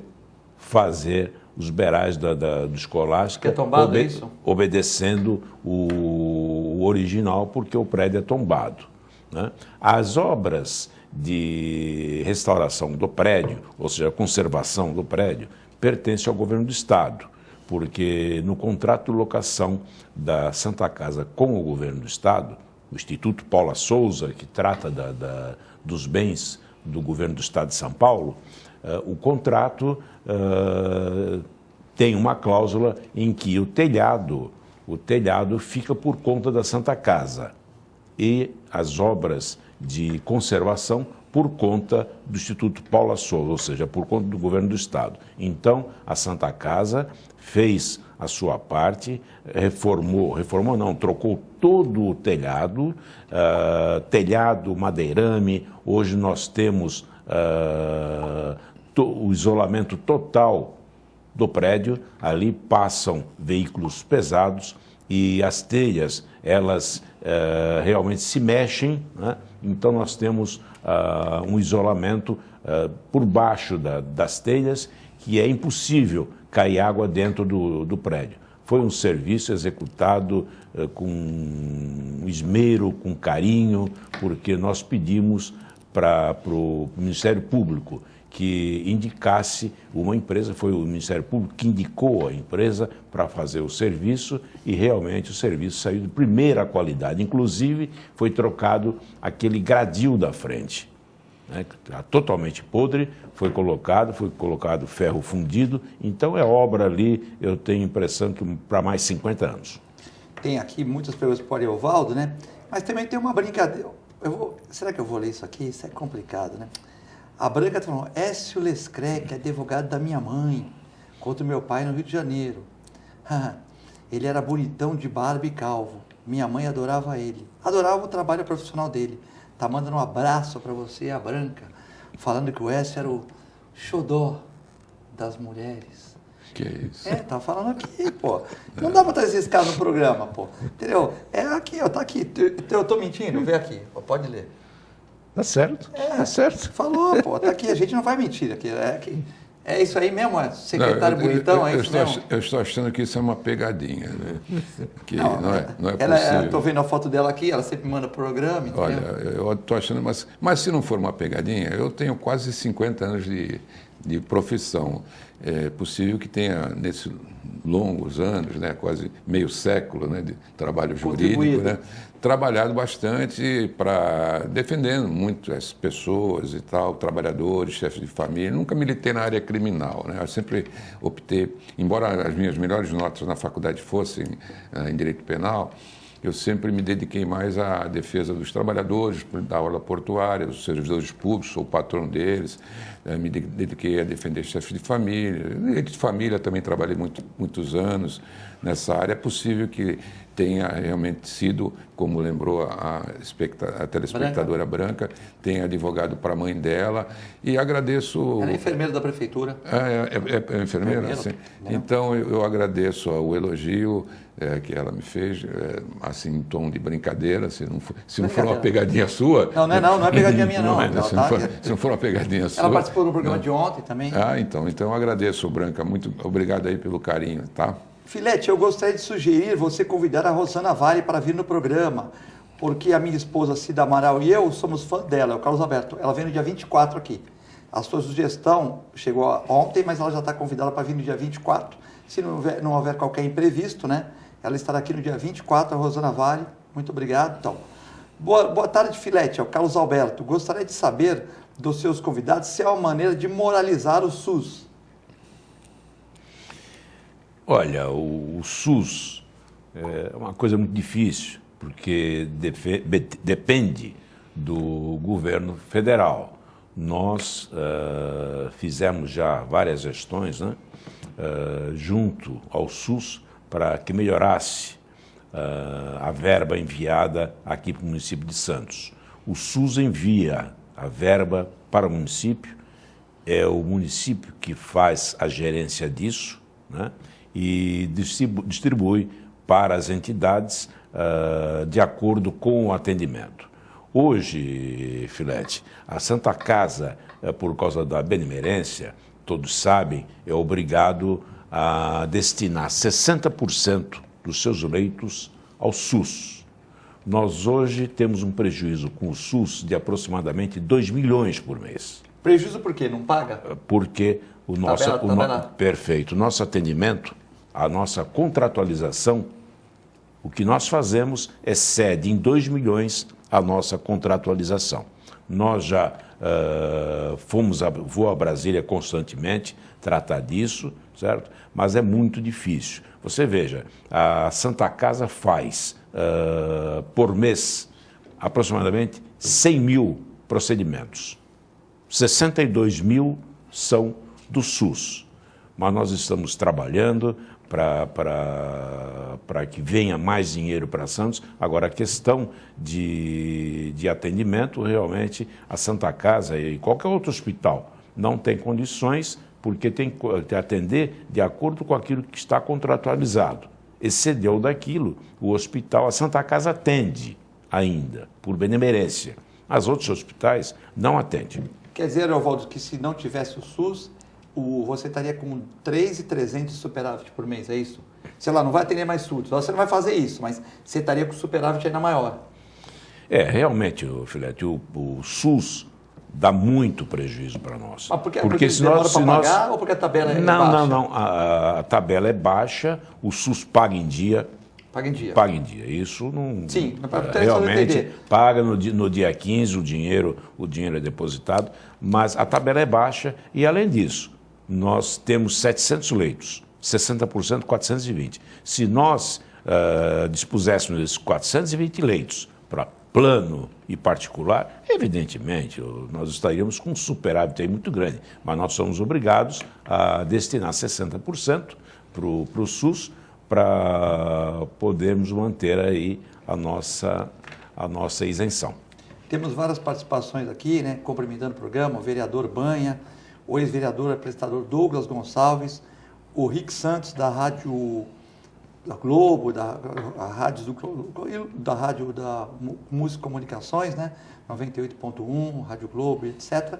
fazer os beirais do Escolástico, é tombado, isso? Obedecendo o original, porque o prédio é tombado, né? As obras de restauração do prédio, ou seja, a conservação do prédio, pertencem ao governo do Estado, porque no contrato de locação da Santa Casa com o governo do Estado, o Instituto Paula Souza, que trata dos bens do governo do Estado de São Paulo, o contrato tem uma cláusula em que o telhado fica por conta da Santa Casa e as obras de conservação por conta do Instituto Paula Souza, ou seja, por conta do governo do Estado. Então, a Santa Casa fez a sua parte, trocou todo o telhado, telhado, madeirame. Hoje nós temos o isolamento total do prédio. Ali passam veículos pesados e as telhas, elas realmente se mexem, né? Então nós temos um isolamento por baixo das telhas, que é impossível cair água dentro do prédio. Foi um serviço executado com esmero, com carinho, porque nós pedimos para o Ministério Público que indicasse uma empresa. Foi o Ministério Público que indicou a empresa para fazer o serviço, e realmente o serviço saiu de primeira qualidade. Inclusive, foi trocado aquele gradil da frente, né, totalmente podre, foi colocado ferro fundido. Então é obra ali, eu tenho a impressão que para mais 50 anos. Tem aqui muitas perguntas para o Ariovaldo, né? Mas também tem uma brincadeira. Será que eu vou ler isso aqui? Isso é complicado, né? A Branca está falando: Écio Lescrec, advogado da minha mãe, contra o meu pai no Rio de Janeiro. Ele era bonitão, de barba e calvo. Minha mãe adorava ele. Adorava o trabalho profissional dele. Tá mandando um abraço para você, a Branca, falando que o Écio era o xodó das mulheres. Que isso? Tá falando aqui, pô. Não dá para trazer esse cara no programa, pô. Entendeu? É aqui, ó, tá aqui. Eu tô mentindo? Vê aqui, ó, pode ler. Tá certo, tá certo. Falou, pô, tá aqui, a gente não vai mentir aqui. É isso aí mesmo, secretário bonitão, é isso mesmo? Eu estou achando que isso é uma pegadinha, né? Que não é possível. Estou vendo a foto dela aqui, ela sempre manda programa, entendeu? Olha, eu estou achando, mas se não for uma pegadinha, eu tenho quase 50 anos de profissão. É possível que tenha, nesses longos anos, né, quase meio século, né, de trabalho jurídico, né, trabalhado bastante para defendendo muito as pessoas e tal, trabalhadores, chefes de família. Nunca militei na área criminal, né? Eu sempre optei, embora as minhas melhores notas na faculdade fossem em direito penal, eu sempre me dediquei mais à defesa dos trabalhadores, da orla portuária, dos servidores públicos, sou o patrão deles, me dediquei a defender chefes de família. Direito de família também trabalhei muitos anos nessa área. É possível que tenha realmente sido, como lembrou a telespectadora Branca, tenha advogado para a mãe dela, e agradeço... Ela é enfermeira da prefeitura. É enfermeira? Sim. Então eu agradeço o elogio que ela me fez, assim, em tom de brincadeira, se não for uma pegadinha sua... Não é pegadinha minha, não. Se não for uma pegadinha sua... Ela participou do programa de ontem também. Então eu agradeço, Branca, muito obrigado aí pelo carinho, tá? Filete, eu gostaria de sugerir você convidar a Rosana Vale para vir no programa, porque a minha esposa Cida Amaral e eu somos fã dela, é o Carlos Alberto. Ela vem no dia 24 aqui. A sua sugestão chegou ontem, mas ela já está convidada para vir no dia 24. Se não houver qualquer imprevisto, né? Ela estará aqui no dia 24, a Rosana Vale. Muito obrigado. Então, boa tarde, Filete, é o Carlos Alberto. Gostaria de saber dos seus convidados se é uma maneira de moralizar o SUS. Olha, o SUS é uma coisa muito difícil, porque depende do governo federal. Nós fizemos já várias gestões, né, junto ao SUS para que melhorasse a verba enviada aqui para o município de Santos. O SUS envia a verba para o município, é o município que faz a gerência disso, né, e distribui para as entidades de acordo com o atendimento. Hoje, Filete, a Santa Casa, por causa da benemerência, todos sabem, é obrigado a destinar 60% dos seus leitos ao SUS. Nós hoje temos um prejuízo com o SUS de aproximadamente 2 milhões por mês. Prejuízo por quê? Não paga? Porque o nosso... Perfeito. O nosso atendimento, a nossa contratualização, o que nós fazemos excede em 2 milhões a nossa contratualização. Nós já vou a Brasília constantemente tratar disso, certo? Mas é muito difícil. Você veja, a Santa Casa faz, por mês, aproximadamente 100 mil procedimentos. 62 mil são do SUS. Mas nós estamos trabalhando para que venha mais dinheiro para Santos. Agora, a questão de atendimento, realmente, a Santa Casa e qualquer outro hospital não tem condições, porque tem que atender de acordo com aquilo que está contratualizado. Excedeu daquilo, o hospital, a Santa Casa atende ainda, por benemerência. As outros hospitais não atendem. Quer dizer, Ariovaldo, que se não tivesse o SUS, você estaria com 3.300 de superávit por mês, é isso? Sei lá, não vai atender mais SUS, você não vai fazer isso, mas você estaria com superávit ainda maior. Realmente, Filete, o SUS dá muito prejuízo para nós. Mas porque se nós pagar ou porque a tabela é baixa? Não. A tabela é baixa, o SUS paga em dia. Paga em dia. Paga em dia. Isso não... Sim, realmente paga no dia 15 o dinheiro é depositado, mas a tabela é baixa e, além disso, nós temos 700 leitos, 60%, 420. Se nós dispuséssemos esses 420 leitos para plano e particular, evidentemente, nós estaríamos com um superávit aí muito grande, mas nós somos obrigados a destinar 60% para o SUS para podermos manter aí a nossa isenção. Temos várias participações aqui, né, cumprimentando o programa, o vereador Banha, o ex-vereador apresentador Douglas Gonçalves, o Rick Santos, da Rádio da Globo, da Rádio da Música e Comunicações, né, 98.1, Rádio Globo, etc.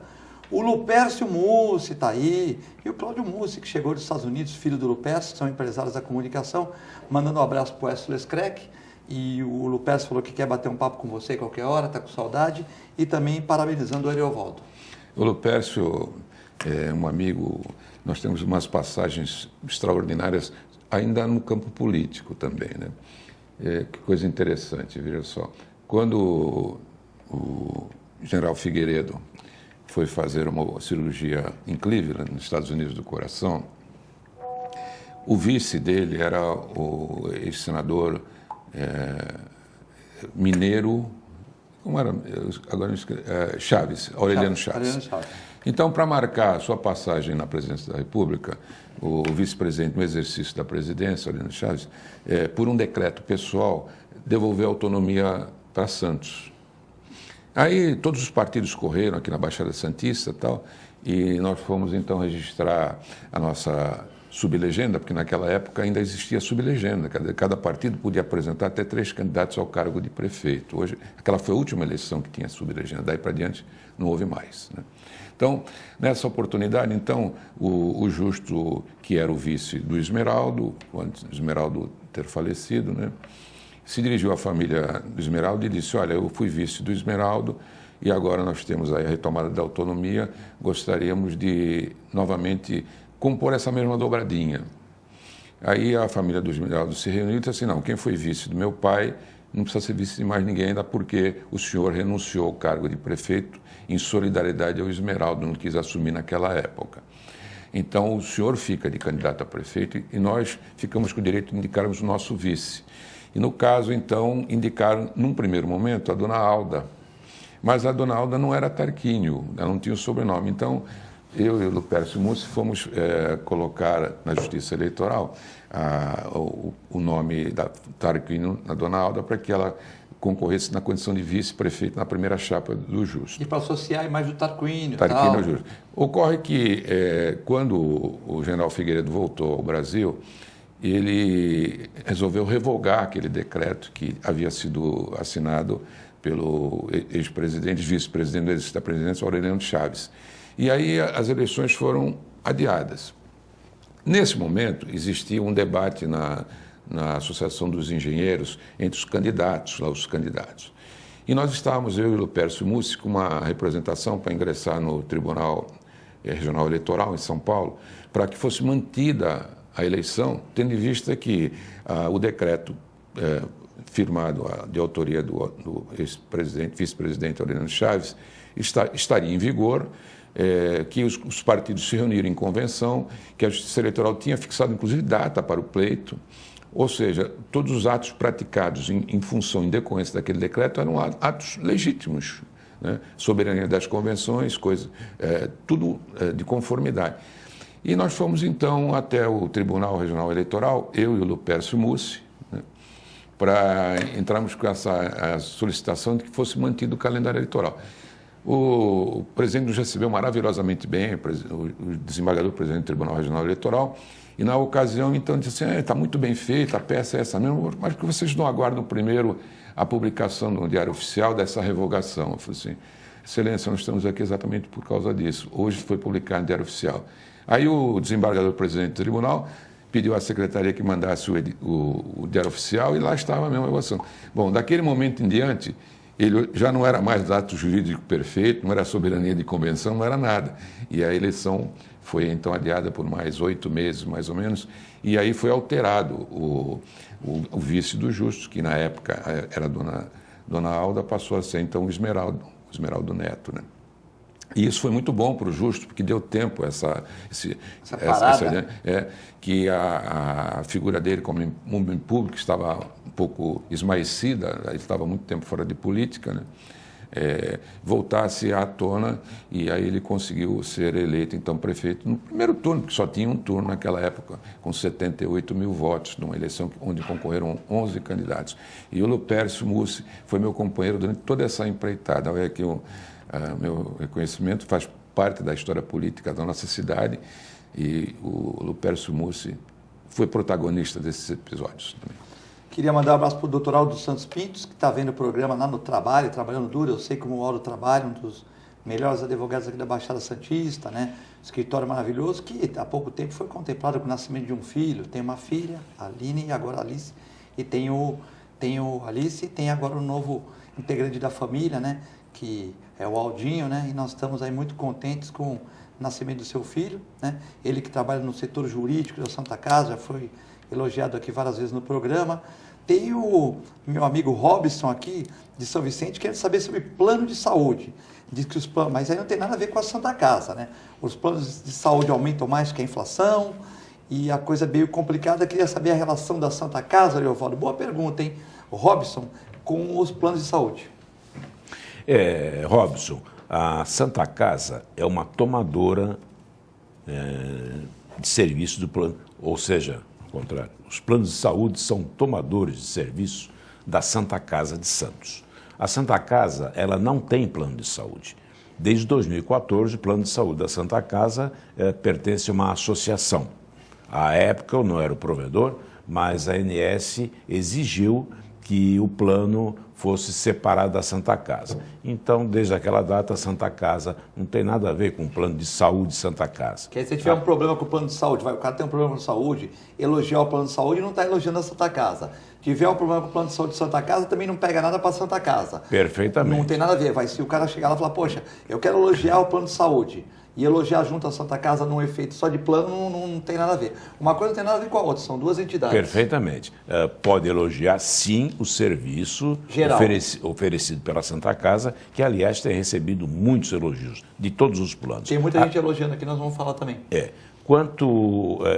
O Lupércio Mussi está aí, e o Cláudio Mussi, que chegou dos Estados Unidos, filho do Lupércio, que são empresários da comunicação, mandando um abraço para o Wesley Screck. E o Lupércio falou que quer bater um papo com você qualquer hora, está com saudade, e também parabenizando o Ariovaldo. O Lupércio é um amigo, nós temos umas passagens extraordinárias, ainda no campo político também, né? Que coisa interessante, veja só. Quando o general Figueiredo foi fazer uma cirurgia em Cleveland, nos Estados Unidos do coração, o vice dele era o ex-senador mineiro, como era? Agora Chaves, Aureliano Chaves. Então, para marcar a sua passagem na presidência da República, o vice-presidente, no exercício da presidência, Aureliano Chaves, por um decreto pessoal, devolveu a autonomia para Santos. Aí todos os partidos correram aqui na Baixada Santista e tal, e nós fomos então registrar a nossa sublegenda, porque naquela época ainda existia sublegenda, cada partido podia apresentar até 3 candidatos ao cargo de prefeito. Hoje, aquela foi a última eleição que tinha sublegenda, daí para diante não houve mais, né? Então, nessa oportunidade, então, o Justo, que era o vice do Esmeraldo, antes do Esmeraldo ter falecido, né, se dirigiu à família do Esmeraldo e disse: olha, eu fui vice do Esmeraldo e agora nós temos aí a retomada da autonomia, gostaríamos de novamente compor essa mesma dobradinha. Aí a família do Esmeraldo se reuniu e disse assim: não, quem foi vice do meu pai não precisa ser vice de mais ninguém, ainda porque o senhor renunciou ao cargo de prefeito em solidariedade ao Esmeraldo, não quis assumir naquela época. Então, o senhor fica de candidato a prefeito e nós ficamos com o direito de indicarmos o nosso vice. E, no caso, então, indicaram, num primeiro momento, a dona Alda. Mas a dona Alda não era Tarquínio, ela não tinha o sobrenome. Então, eu e o Lupércio Mussi fomos colocar na Justiça Eleitoral o nome da Tarquínio na dona Alda para que ela concorresse na condição de vice-prefeito na primeira chapa do Justo. E para associar a imagem do Tarquínio. Tarquínio ao Justo. Ocorre que, quando o general Figueiredo voltou ao Brasil, ele resolveu revogar aquele decreto que havia sido assinado pelo ex-presidente, vice-presidente da presidência, Aureliano de Chaves. E aí as eleições foram adiadas. Nesse momento, existia um debate na Associação dos Engenheiros entre os candidatos. E nós estávamos, eu e o Lupércio Mussi, com uma representação para ingressar no Tribunal Regional Eleitoral em São Paulo, para que fosse mantida a eleição, tendo em vista que o decreto firmado de autoria do ex-presidente, vice-presidente Aureliano Chaves, estaria em vigor, que os partidos se reuniram em convenção, que a Justiça Eleitoral tinha fixado, inclusive, data para o pleito. Ou seja, todos os atos praticados em função, em decorrência daquele decreto, eram atos legítimos, né? Soberania das convenções, tudo de conformidade. E nós fomos, então, até o Tribunal Regional Eleitoral, eu e o Lupércio Mussi, né, para entrarmos com a solicitação de que fosse mantido o calendário eleitoral. O presidente nos recebeu maravilhosamente bem, o desembargador presidente do Tribunal Regional Eleitoral, e na ocasião, então, disse assim, está muito bem feita, a peça é essa mesmo, mas que vocês não aguardam primeiro a publicação no Diário Oficial dessa revogação? Eu falei assim, Excelência, nós estamos aqui exatamente por causa disso. Hoje foi publicado no Diário Oficial. Aí o desembargador presidente do tribunal pediu à secretaria que mandasse o Diário Oficial e lá estava a mesma revogação. Bom, daquele momento em diante, ele já não era mais ato jurídico perfeito, não era soberania de convenção, não era nada. E a eleição foi então adiada por mais 8 meses, mais ou menos, e aí foi alterado o vice do Justo, que na época era a dona Alda, passou a ser então o Esmeraldo Neto, né? E isso foi muito bom para o Justo, porque deu tempo que a figura dele como homem público estava um pouco esmaecida, ele estava muito tempo fora de política, né? Voltasse à tona, e aí ele conseguiu ser eleito, então, prefeito no primeiro turno, porque só tinha um turno naquela época, com 78 mil votos, numa eleição onde concorreram 11 candidatos. E o Lupércio Mussi foi meu companheiro durante toda essa empreitada. Olha que meu reconhecimento faz parte da história política da nossa cidade, e o Lupércio Mussi foi protagonista desses episódios também. Queria mandar um abraço para o doutor Aldo Santos Pintos, que está vendo o programa lá no trabalho, trabalhando duro. Eu sei como o Aldo trabalha, um dos melhores advogados aqui da Baixada Santista, né? Escritório maravilhoso, que há pouco tempo foi contemplado com o nascimento de um filho. Tem uma filha, a Aline, e agora a Alice. E tem o Alice, e tem agora o novo integrante da família, né? Que é o Aldinho, né? E nós estamos aí muito contentes com o nascimento do seu filho, né? Ele que trabalha no setor jurídico da Santa Casa, já foi elogiado aqui várias vezes no programa. Tem o meu amigo Robson aqui, de São Vicente, querendo saber sobre plano de saúde. Diz que os planos, mas aí não tem nada a ver com a Santa Casa, né? Os planos de saúde aumentam mais que a inflação, e a coisa é meio complicada. Queria saber a relação da Santa Casa, Leovaldo. Boa pergunta, hein? O Robson, com os planos de saúde. Robson, a Santa Casa é uma tomadora de serviço do plano, ou seja, ao contrário, os planos de saúde são tomadores de serviço da Santa Casa de Santos. A Santa Casa, ela não tem plano de saúde. Desde 2014, o plano de saúde da Santa Casa pertence a uma associação. À época, eu não era o provedor, mas a ANS exigiu que o plano fosse separado da Santa Casa. Então, desde aquela data, a Santa Casa não tem nada a ver com o plano de saúde Santa Casa. Que aí, se tiver um problema com o plano de saúde, o cara tem um problema com saúde, elogiar o plano de saúde não está elogiando a Santa Casa. tiver um problema com o plano de saúde de Santa Casa, também não pega nada para Santa Casa. Perfeitamente. Não tem nada a ver. Se o cara chegar lá e falar, poxa, eu quero elogiar o plano de saúde, e elogiar junto à Santa Casa num efeito só de plano não tem nada a ver. Uma coisa não tem nada a ver com a outra, são duas entidades. Perfeitamente. Pode elogiar, sim, o serviço oferecido pela Santa Casa, que, aliás, tem recebido muitos elogios de todos os planos. Tem muita gente elogiando aqui, nós vamos falar também.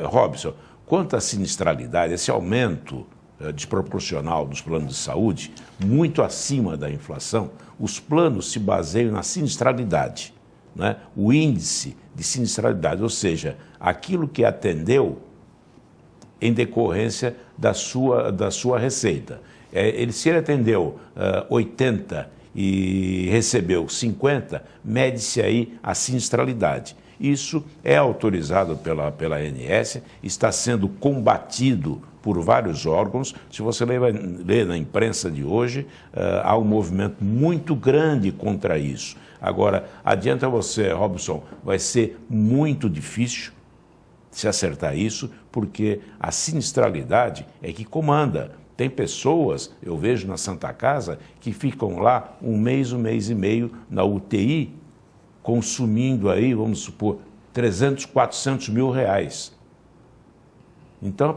Robson, quanto à sinistralidade, esse aumento desproporcional dos planos de saúde, muito acima da inflação, os planos se baseiam na sinistralidade. Né? O índice de sinistralidade, ou seja, aquilo que atendeu em decorrência da sua receita. Se ele atendeu 80 e recebeu 50, mede-se aí a sinistralidade. Isso é autorizado pela ANS, está sendo combatido por vários órgãos. Se você ler na imprensa de hoje, há um movimento muito grande contra isso. Agora, adianta você, Robson, vai ser muito difícil se acertar isso, porque a sinistralidade é que comanda. Tem pessoas, eu vejo na Santa Casa, que ficam lá um mês e meio na UTI, consumindo aí, vamos supor, 300, 400 mil reais. Então,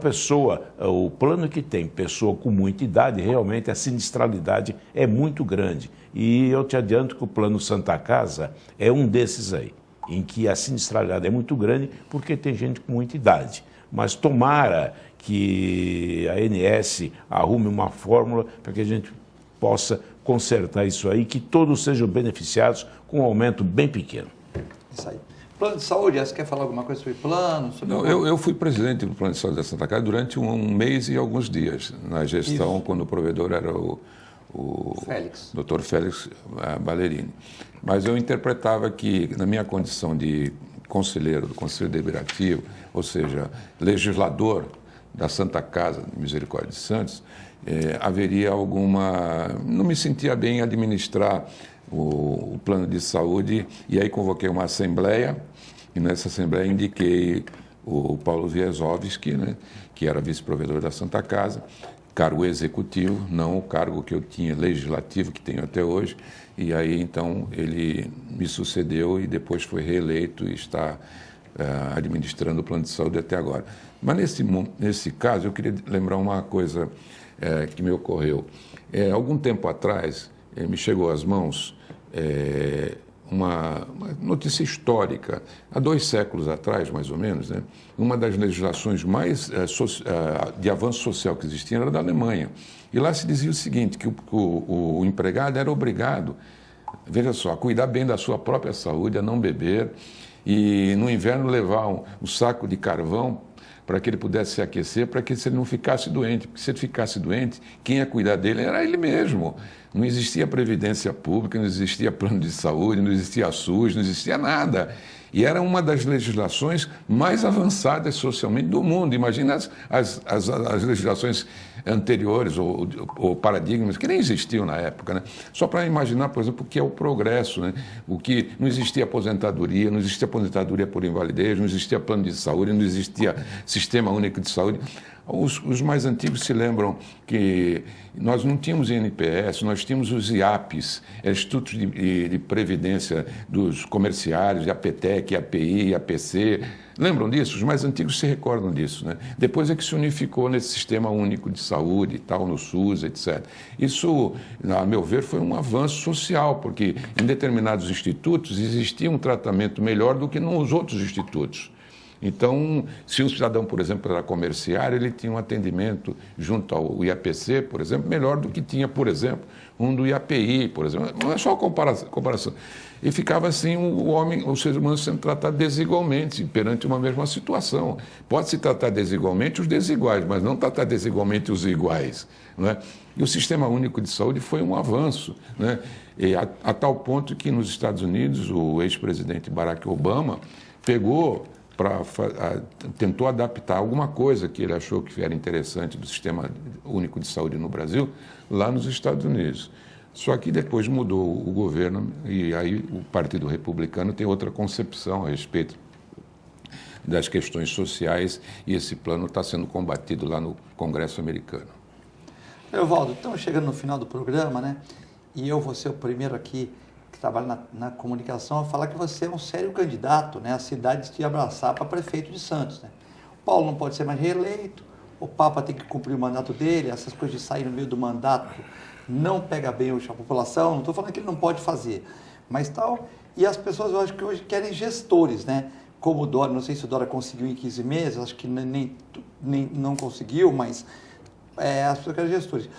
o plano que tem pessoa com muita idade, realmente a sinistralidade é muito grande. E eu te adianto que o plano Santa Casa é um desses aí, em que a sinistralidade é muito grande porque tem gente com muita idade. Mas tomara que a ANS arrume uma fórmula para que a gente possa consertar isso aí, que todos sejam beneficiados com um aumento bem pequeno. Isso aí. Plano de saúde, você quer falar alguma coisa sobre plano? Não, eu fui presidente do plano de saúde da Santa Casa durante um mês e alguns dias, na gestão, quando o provedor era o Dr. Félix Ballerini. Mas eu interpretava que, na minha condição de conselheiro do Conselho Deliberativo, ou seja, legislador da Santa Casa de Misericórdia de Santos, haveria alguma... Não me sentia bem em administrar o plano de saúde, e aí convoquei uma assembleia, e nessa assembleia indiquei o Paulo Wierzowski, né, que era vice-provedor da Santa Casa, cargo executivo, não o cargo que eu tinha legislativo, que tenho até hoje, e aí então ele me sucedeu e depois foi reeleito e está administrando o plano de saúde até agora. Mas nesse caso eu queria lembrar uma coisa que me ocorreu. Algum tempo atrás me chegou às mãos uma notícia histórica, há 2 séculos atrás, mais ou menos, né? Uma das legislações mais de avanço social que existia era da Alemanha. E lá se dizia o seguinte, que o empregado era obrigado, veja só, a cuidar bem da sua própria saúde, a não beber, e no inverno levar um saco de carvão para que ele pudesse se aquecer, para que ele não ficasse doente. Porque se ele ficasse doente, quem ia cuidar dele era ele mesmo. Não existia previdência pública, não existia plano de saúde, não existia SUS, não existia nada. E era uma das legislações mais avançadas socialmente do mundo. Imagina as legislações anteriores ou paradigmas que nem existiam na época, né? Só para imaginar, por exemplo, o que é o progresso, né? O que não existia aposentadoria, não existia aposentadoria por invalidez, não existia plano de saúde, não existia sistema único de saúde. Os mais antigos se lembram que nós não tínhamos INPS, nós tínhamos os IAPs, Institutos de Previdência dos Comerciários, APTEC, API, APC. Lembram disso? Os mais antigos se recordam disso, né? Depois é que se unificou nesse sistema único de saúde e tal, no SUS, etc. Isso, a meu ver, foi um avanço social, porque em determinados institutos existia um tratamento melhor do que nos outros institutos. Então, se o cidadão, por exemplo, era comerciário, ele tinha um atendimento junto ao IAPC, por exemplo, melhor do que tinha, por exemplo, um do IAPI, por exemplo. Não é só comparação. E ficava assim o ser humano sendo tratado desigualmente perante uma mesma situação. Pode-se tratar desigualmente os desiguais, mas não tratar desigualmente os iguais, não é? E o Sistema Único de Saúde foi um avanço, né? E a tal ponto que nos Estados Unidos o ex-presidente Barack Obama tentou adaptar alguma coisa que ele achou que era interessante do Sistema Único de Saúde no Brasil, lá nos Estados Unidos. Só que depois mudou o governo e aí o Partido Republicano tem outra concepção a respeito das questões sociais e esse plano está sendo combatido lá no Congresso americano. Evaldo, estamos chegando no final do programa, né? E eu vou ser o primeiro aqui que trabalha na comunicação a falar que você é um sério candidato, né? A cidade te abraçar para prefeito de Santos, né? O Paulo não pode ser mais reeleito, o Papa tem que cumprir o mandato dele, essas coisas de sair no meio do mandato não pega bem a população, não estou falando que ele não pode fazer, mas tal. E as pessoas, eu acho que hoje querem gestores, né? Como o Dória, não sei se o Dória conseguiu em 15 meses, acho que nem não conseguiu, mas as pessoas querem gestores.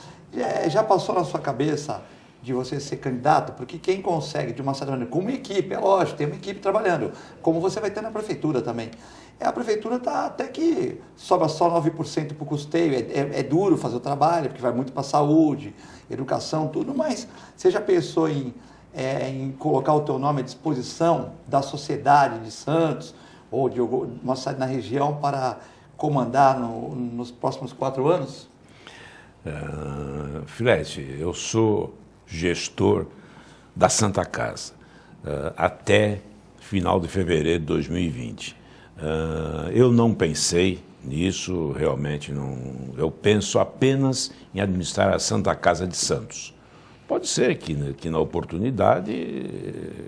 Já passou na sua cabeça de você ser candidato? Porque quem consegue, de uma certa maneira, com uma equipe, é lógico, tem uma equipe trabalhando, como você vai ter na prefeitura também. A prefeitura está até que sobra só 9% para o custeio, é duro fazer o trabalho, porque vai muito para a saúde, educação, tudo, mas você já pensou em colocar o teu nome à disposição da sociedade de Santos ou de uma cidade na região para comandar nos próximos 4 anos? Filete, eu sou gestor da Santa Casa até final de fevereiro de 2020. Eu não pensei nisso, realmente não. Eu penso apenas em administrar a Santa Casa de Santos. Pode ser que na oportunidade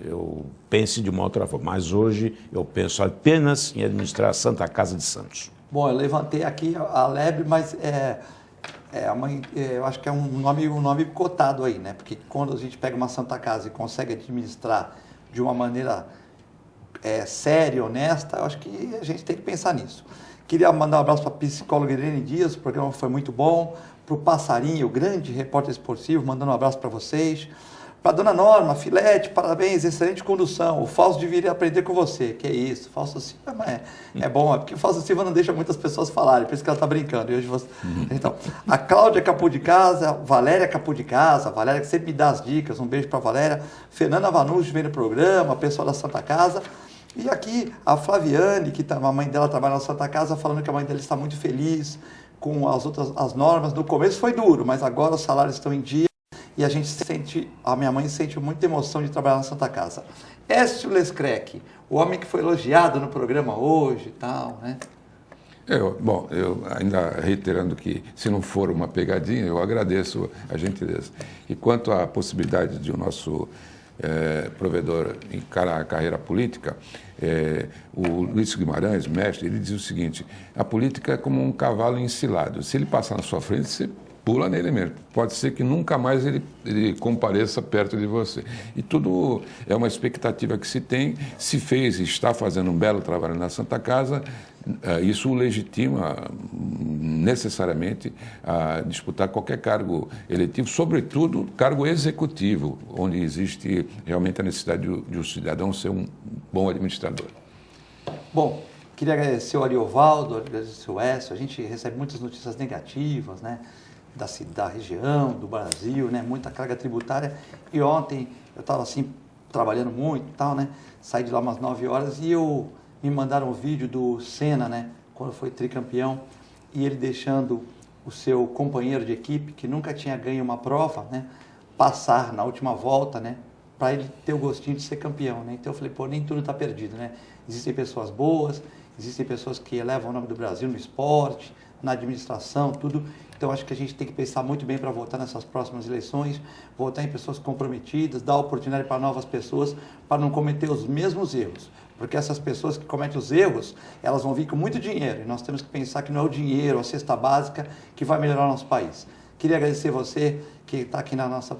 eu pense de uma outra forma, mas hoje eu penso apenas em administrar a Santa Casa de Santos. Bom, eu levantei aqui a lebre, mas eu acho que é um nome cotado aí, né? Porque quando a gente pega uma Santa Casa e consegue administrar de uma maneira séria, honesta, eu acho que a gente tem que pensar nisso. Queria mandar um abraço para a psicóloga Irene Dias, o programa foi muito bom. Para o Passarinho, o grande repórter esportivo, mandando um abraço para vocês. Para a dona Norma, Filete, parabéns, excelente condução. O Fausto deveria aprender com você. Que é isso, Fausto Silva é bom, porque o Fausto Silva não deixa muitas pessoas falarem, por isso que ela está brincando. E hoje você... Então, a Cláudia Capu de Casa, Valéria Capu de Casa, Valéria que sempre me dá as dicas, um beijo para a Valéria. Fernanda Vanucci vem no programa, pessoal da Santa Casa. E aqui a Flaviane, que a mãe dela trabalha na Santa Casa, falando que a mãe dela está muito feliz com as normas. No começo foi duro, mas agora os salários estão em dia e a minha mãe sente muita emoção de trabalhar na Santa Casa. Écio Lescrec, o homem que foi elogiado no programa hoje e tal, né? Eu ainda reiterando que, se não for uma pegadinha, eu agradeço a gentileza. E quanto à possibilidade de o nosso provedor encarar a carreira política, o Luiz Guimarães, mestre, ele diz o seguinte: a política é como um cavalo encilado. Se ele passar na sua frente, você pula nele mesmo. Pode ser que nunca mais ele compareça perto de você. E tudo é uma expectativa que se tem. Se fez e está fazendo um belo trabalho na Santa Casa, isso o legitima necessariamente a disputar qualquer cargo eletivo, sobretudo cargo executivo, onde existe realmente a necessidade de o cidadão ser um bom administrador. Bom, queria agradecer o Ariovaldo, agradecer o Écio. A gente recebe muitas notícias negativas, né? Da região, do Brasil, né? Muita carga tributária. E ontem eu estava assim, trabalhando muito e tal, né? Saí de lá umas 9 horas e me mandaram um vídeo do Senna, né? Quando foi tricampeão, e ele deixando o seu companheiro de equipe, que nunca tinha ganho uma prova, né? Passar na última volta, né? Para ele ter o gostinho de ser campeão, né? Então eu falei, pô, nem tudo está perdido, né? Existem pessoas boas, existem pessoas que elevam o nome do Brasil no esporte, na administração, tudo. Então, acho que a gente tem que pensar muito bem para votar nessas próximas eleições, votar em pessoas comprometidas, dar oportunidade para novas pessoas, para não cometer os mesmos erros. Porque essas pessoas que cometem os erros, elas vão vir com muito dinheiro. E nós temos que pensar que não é o dinheiro, a cesta básica, que vai melhorar o nosso país. Queria agradecer você que está aqui na nossa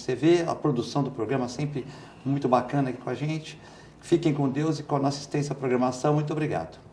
TV, a produção do programa sempre muito bacana aqui com a gente. Fiquem com Deus e com a nossa assistência à programação. Muito obrigado.